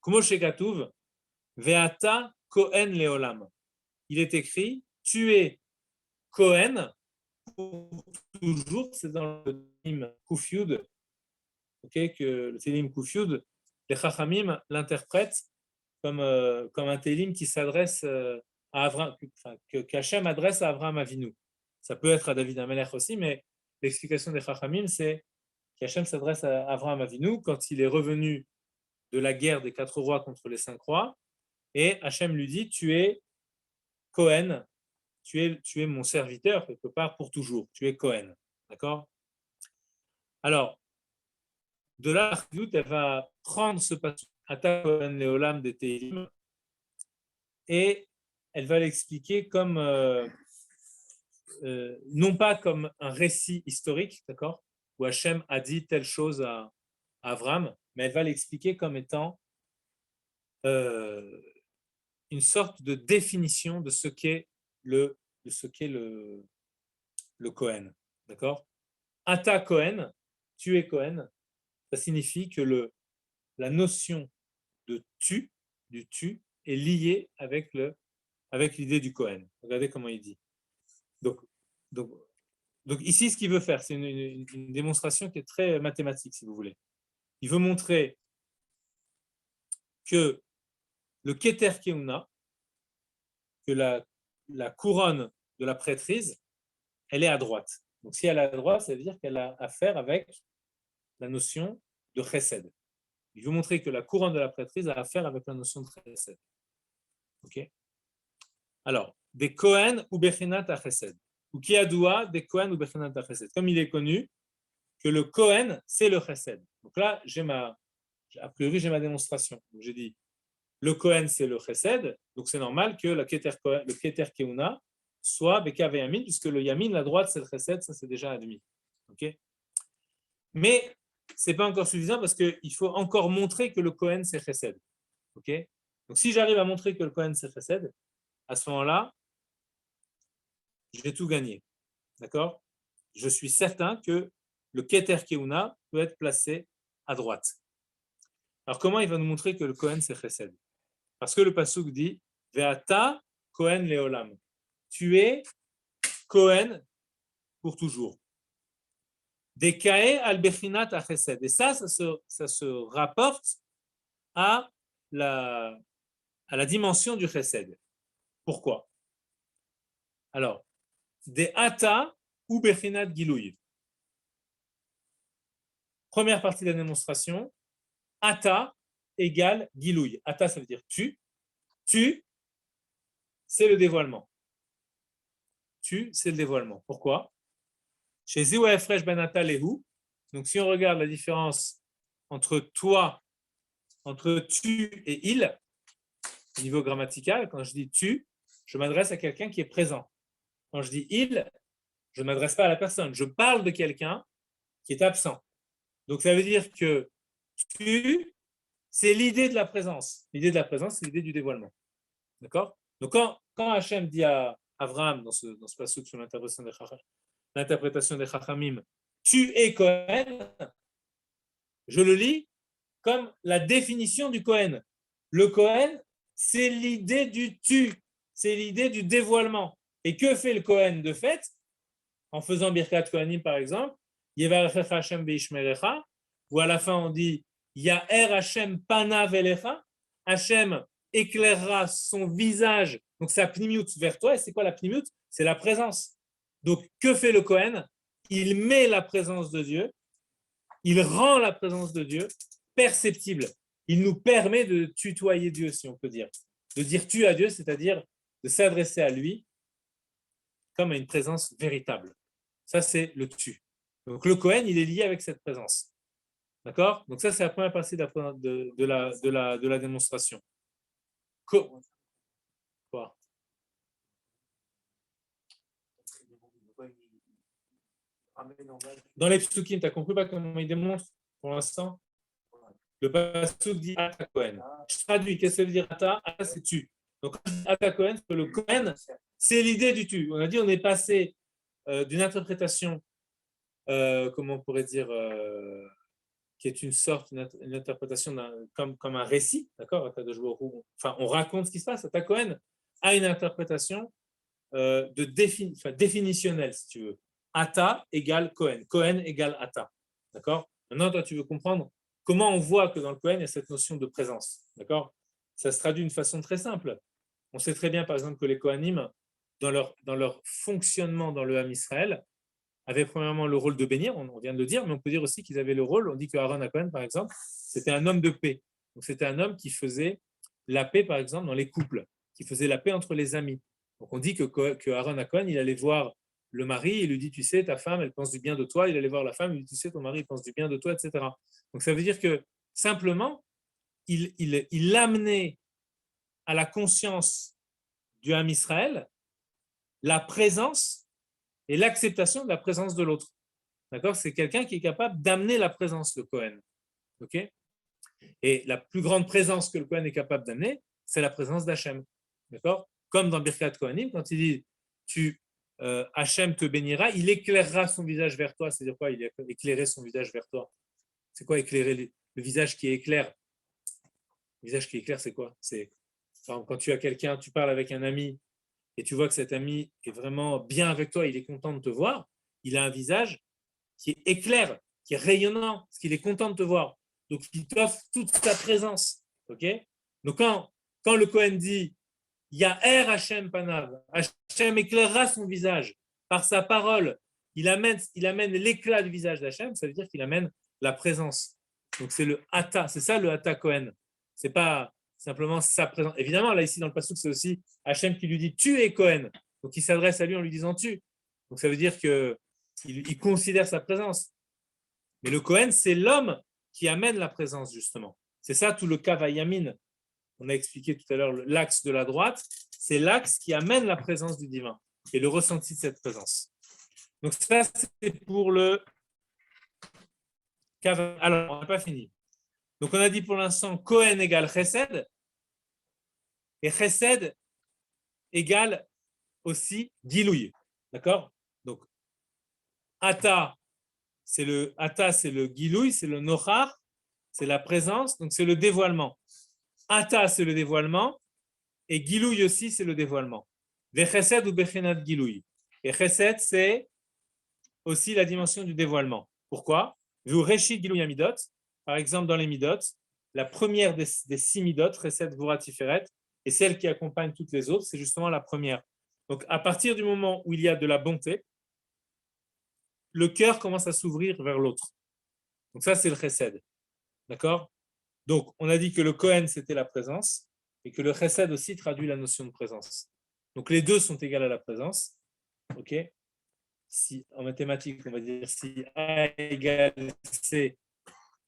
Kmo shekatuv, ve'ata Kohen leolam. Il est écrit, tu es Kohen pour toujours. C'est dans le Télim Kufyud, que le Télim Kufyud, les Chachamim l'interprètent comme un Télim qui s'adresse à Avraham, qu'Hachem adresse à Avraham Avinu. Ça peut être à David Amelech aussi, mais l'explication des Chachamim, c'est qu'Hachem s'adresse à Avraham Avinu quand il est revenu de la guerre des 4 rois contre les 5 rois, et Hachem lui dit, tu es Kohen, tu es mon serviteur quelque part pour toujours, tu es Kohen, d'accord? Alors, de là, elle va prendre ce passage Ata Kohen Leolam de Tehillim et elle va l'expliquer comme non pas comme un récit historique, d'accord, où Hachem a dit telle chose à Avram, mais elle va l'expliquer comme étant une sorte de définition de ce qu'est le Kohen, d'accord? Ata Kohen, tu es Kohen, ça signifie que la notion de du tu, est liée avec l'idée du Kohen. Regardez comment il dit. Donc ici, ce qu'il veut faire, c'est une démonstration qui est très mathématique, si vous voulez. Il veut montrer que le Keter Keuna, que la couronne de la prêtrise, elle est à droite. Donc si elle est à droite, ça veut dire qu'elle a affaire avec la notion de chesed. Il veut montrer que la couronne de la prêtrise a affaire avec la notion de chesed. Ok? Alors, des Kohen ou Bechinat à chesed. Ou qui adoua des Kohen ou Bechinat à chesed. Comme il est connu que le Kohen, c'est le chesed. Donc là, a priori, j'ai ma démonstration. Donc j'ai dit, le Kohen, c'est le chesed. Donc c'est normal que le Keter Keuna soit Bekav et Yamin, puisque le Yamin, la droite, c'est le chesed, ça c'est déjà admis. Ok? Mais ce n'est pas encore suffisant parce qu'il faut encore montrer que le Kohen, c'est chesed. Okay? Donc, si j'arrive à montrer que le Kohen, c'est chesed, à ce moment-là, j'ai tout gagné. D'accord? Je suis certain que le Keter Keuna peut être placé à droite. Alors, comment il va nous montrer que le Kohen, c'est chesed? Parce que le Pasuk dit Ve'ata Kohen leolam. Tu es Kohen pour toujours. Dekae al bechinat a chesed. Et ça se rapporte à la dimension du chesed. Pourquoi? Alors, des ata ou bechinat gilouy. Première partie de la démonstration, ata égale gilouy. Ata, ça veut dire tu. Tu, c'est le dévoilement. Tu, c'est le dévoilement. Pourquoi? Chez Zéoué Fresh Ben Ata Lehu, donc si on regarde la différence entre toi, entre tu et il, au niveau grammatical, quand je dis tu, je m'adresse à quelqu'un qui est présent. Quand je dis il, je ne m'adresse pas à la personne. Je parle de quelqu'un qui est absent. Donc ça veut dire que tu, c'est l'idée de la présence. L'idée de la présence, c'est l'idée du dévoilement. D'accord? Donc quand Hachem dit à Avraham, dans ce passage sur l'interprétation des Chachamim, tu es Kohen, je le lis comme la définition du Kohen. Le Kohen, c'est l'idée du tu, c'est l'idée du dévoilement. Et que fait le Kohen de fait? En faisant Birkat Kohanim par exemple, Yevarechecha Hashem beishmerecha, où à la fin on dit Yaher Hashem panav elecha, Hashem éclairera son visage, donc sa pnimiut vers toi. Et c'est quoi la pnimiut? C'est la présence. Donc que fait le Kohen? Il met la présence de Dieu, il rend la présence de Dieu perceptible. Il nous permet de tutoyer Dieu, si on peut dire. De dire tu à Dieu, c'est-à-dire de s'adresser à lui comme à une présence véritable. Ça, c'est le tu. Donc le Kohen, il est lié avec cette présence. D'accord? Donc ça, c'est la première partie de la démonstration. Quoi? Dans les psukim, tu as compris pas comment il démontre pour l'instant? Le pasuk dit Ata Kohen. Je traduis, qu'est-ce que ça veut dire Ata? Ata, c'est tu. Donc, Ata Kohen, le Kohen, c'est l'idée du tu. On a dit, on est passé d'une interprétation, comment on pourrait dire, qui est une sorte, une interprétation comme un récit, d'accord? Enfin, on raconte ce qui se passe. Ata Kohen a une interprétation définitionnelle, si tu veux. Ata égale Kohen. Kohen égale Ata. D'accord? Maintenant, toi, tu veux comprendre comment on voit que dans le Kohen, il y a cette notion de présence. D'accord? Ça se traduit d'une façon très simple. On sait très bien, par exemple, que les Kohanim, dans leur fonctionnement dans le Ham Israël, avaient premièrement le rôle de bénir, on vient de le dire, mais on peut dire aussi qu'ils avaient le rôle, on dit que Aaron Cohen, par exemple, c'était un homme de paix. Donc c'était un homme qui faisait la paix, par exemple, dans les couples, qui faisait la paix entre les amis. Donc on dit que Aaron Cohen, il allait voir le mari, il lui dit, tu sais, ta femme, elle pense du bien de toi. Il allait voir la femme, il lui dit, tu sais, ton mari, il pense du bien de toi, etc. Donc ça veut dire que simplement, il amenait à la conscience du Ham Israël la présence et l'acceptation de la présence de l'autre. D'accord? C'est quelqu'un qui est capable d'amener la présence, le Cohen. OK? Et la plus grande présence que le Cohen est capable d'amener, c'est la présence d'Hachem. D'accord? Comme dans Birkat Kohanim, quand il dit Hachem te bénira, il éclairera son visage vers toi. C'est-à-dire quoi? Il éclairer son visage vers toi. C'est quoi éclairer le visage qui éclaire? Le visage qui éclaire, c'est quoi? C'est quand tu as quelqu'un, tu parles avec un ami et tu vois que cet ami est vraiment bien avec toi, il est content de te voir, il a un visage qui est éclair, qui est rayonnant, parce qu'il est content de te voir. Donc, il t'offre toute sa présence. Ok? Donc, quand le Kohen dit Yaher Hashem Panav, Hashem éclairera son visage par sa parole, il amène l'éclat du visage d'Hachem, ça veut dire qu'il amène la présence. Donc, c'est le Hata, c'est ça le Hata Kohen. C'est pas simplement sa présence. Évidemment, là, ici, dans le passage, c'est aussi Hachem qui lui dit tu es Kohen. Donc, il s'adresse à lui en lui disant tu. Donc, ça veut dire que il considère sa présence. Mais le Kohen, c'est l'homme qui amène la présence, justement. C'est ça tout le Kavayamin. On a expliqué tout à l'heure l'axe de la droite. C'est l'axe qui amène la présence du divin et le ressenti de cette présence. Donc ça, c'est pour le Kavayamin. Alors, on n'a pas fini. Donc on a dit pour l'instant Kohen égale Chesed. Et Chesed égale aussi Gilouï. D'accord? Donc, Ata, c'est le Gilouï, c'est le Nochar, c'est la présence, donc c'est le dévoilement. Ata, c'est le dévoilement, et Gilouï aussi, c'est le dévoilement. Vechesed ou Bechenat Gilouï. Et Chesed, c'est aussi la dimension du dévoilement. Pourquoi? Vous Reshit Gilouï Amidot, par exemple dans les Midot, la première des 6 Midot, Chesed Gvura Tiferet, et celle qui accompagne toutes les autres, c'est justement la première. Donc à partir du moment où il y a de la bonté, le cœur commence à s'ouvrir vers l'autre. Donc ça, c'est le chesed. D'accord? Donc, on a dit que le Kohen, c'était la présence, et que le chesed aussi traduit la notion de présence. Donc, les deux sont égales à la présence. OK? Si, en mathématiques, on va dire si A égale C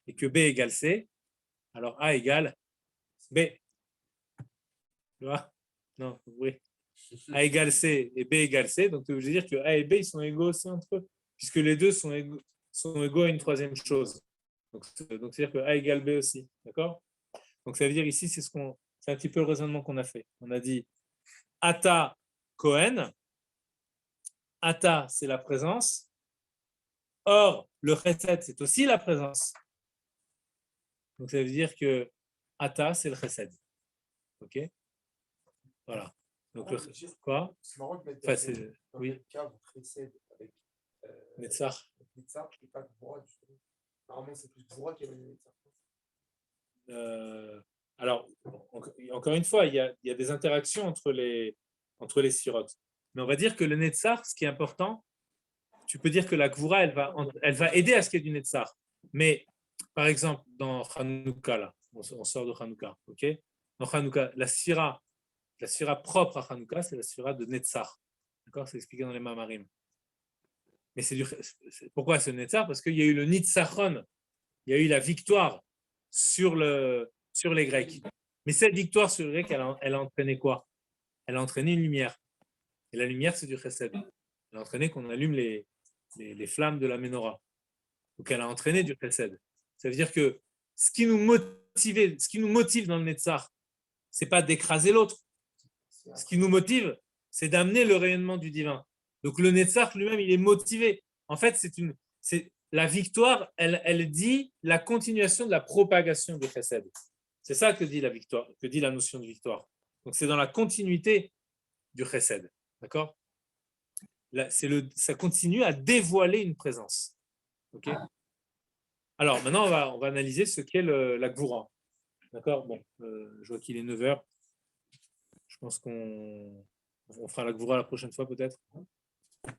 et que B égale C, alors A égale B. Tu vois? Non, oui. A égale C et B égale C, donc je veux dire que A et B, ils sont égaux aussi entre eux, puisque les deux sont égaux à une troisième chose. Donc c'est-à-dire que A égale B aussi. D'accord? Donc ça veut dire ici, c'est un petit peu le raisonnement qu'on a fait. On a dit Ata Kohen. Ata, c'est la présence. Or, le chesed, c'est aussi la présence. Donc ça veut dire que Ata, c'est le chesed. OK? Voilà. Donc quoi? C'est marrant de mettre enfin, dans oui. le cas où Chesed avec Netzach. Netzach, et pas Gvura, justement. Normalement, c'est plus Gvura qui amène Netzach. Alors, encore une fois, il y a des interactions entre les sirotes. Mais on va dire que le Netzach, ce qui est important, tu peux dire que la Gvura, elle va aider à ce qu'il y ait du Netzach. Mais, par exemple, dans Hanouka, là, on sort de Hanouka, ok? Dans Hanouka, la sphira propre à Hanouka, c'est la sphira de Netzach. D'accord? C'est expliqué dans les Mamarim. Mais pourquoi ce Netzach? Parce qu'il y a eu le Nitzachon, il y a eu la victoire sur les Grecs. Mais cette victoire sur les Grecs, elle a entraîné quoi? Elle a entraîné une lumière. Et la lumière, c'est du chesed. Elle a entraîné qu'on allume les flammes de la menorah. Donc elle a entraîné du chesed. Ça veut dire que ce qui nous motive dans le Netzach, c'est pas d'écraser l'autre. Ce qui nous motive, c'est d'amener le rayonnement du divin. Donc le Netzach lui-même, il est motivé. En fait, la victoire, elle dit la continuation de la propagation du chesed. C'est ça que dit la victoire, que dit la notion de victoire. Donc c'est dans la continuité du chesed. D'accord? Là, ça continue à dévoiler une présence. Ok? Alors maintenant, on va analyser ce qu'est la Gvoura. D'accord? Bon, je vois qu'il est 9h. Je pense qu'on fera la Gvoura la prochaine fois peut-être.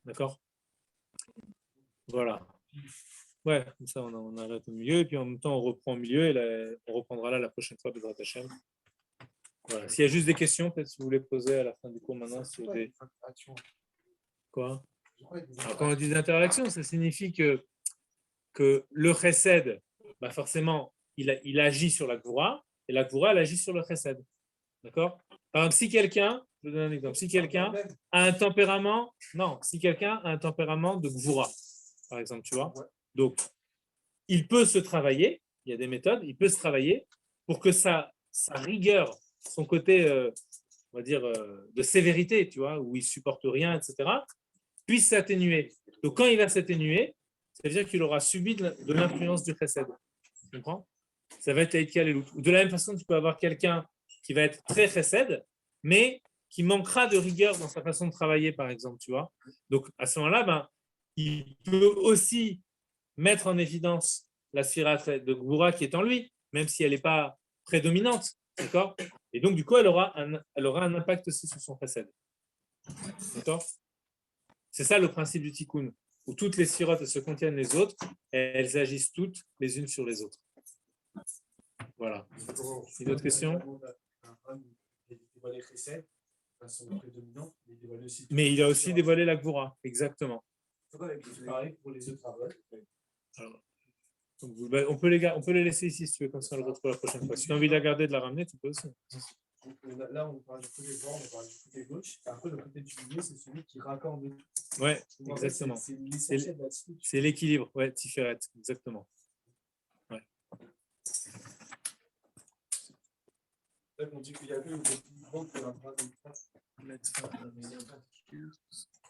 D'accord? Voilà. Ouais, comme ça on arrête au milieu et puis en même temps on reprend au milieu et on reprendra là la prochaine fois Bezrat Hashem. Voilà. S'il y a juste des questions, peut-être si vous voulez poser à la fin du cours maintenant sur des. Quoi? Alors, quand on dit des interactions, ça signifie que le chesed, bah forcément, il agit sur la Gvoura et la Gvoura, elle agit sur le chesed. D'accord? Par exemple, si quelqu'un, je vous donne un exemple, si quelqu'un a un tempérament, non, si quelqu'un a un tempérament de Gvoura, par exemple, tu vois, donc il peut se travailler, il y a des méthodes, il peut se travailler pour que sa rigueur, son côté, on va dire, de sévérité, tu vois, où il supporte rien, etc., puisse s'atténuer. Donc quand il va s'atténuer, ça veut dire qu'il aura subi de l'influence du chesed. Tu comprends? Ça va être Aïtkal et Lout. De la même façon, tu peux avoir quelqu'un qui va être très chesed, mais qui manquera de rigueur dans sa façon de travailler, par exemple, tu vois. Donc à ce moment-là, ben, il peut aussi mettre en évidence la sphira de Gvoura qui est en lui, même si elle n'est pas prédominante, d'accord? Et donc, du coup, elle aura un impact aussi sur son chesed. D'accord? C'est ça le principe du tikkun, où toutes les sphirotes se contiennent les autres, et elles agissent toutes les unes sur les autres. Voilà. Une autre question? Mais il a aussi dévoilé la Gvoura, exactement. Pareil pour les autres avots. Alors, on peut les laisser ici si tu veux, comme ça on le retrouve la prochaine fois. Si tu as envie de la garder, de la ramener, tu peux aussi. Là, on parle du côté droit, on parle du côté gauche. Et après, le côté du milieu, c'est celui qui raccorde tout. Ouais, exactement. C'est l'équilibre, ouais, Tiferet, exactement. Ouais. On dit qu'il y a eu une banque de la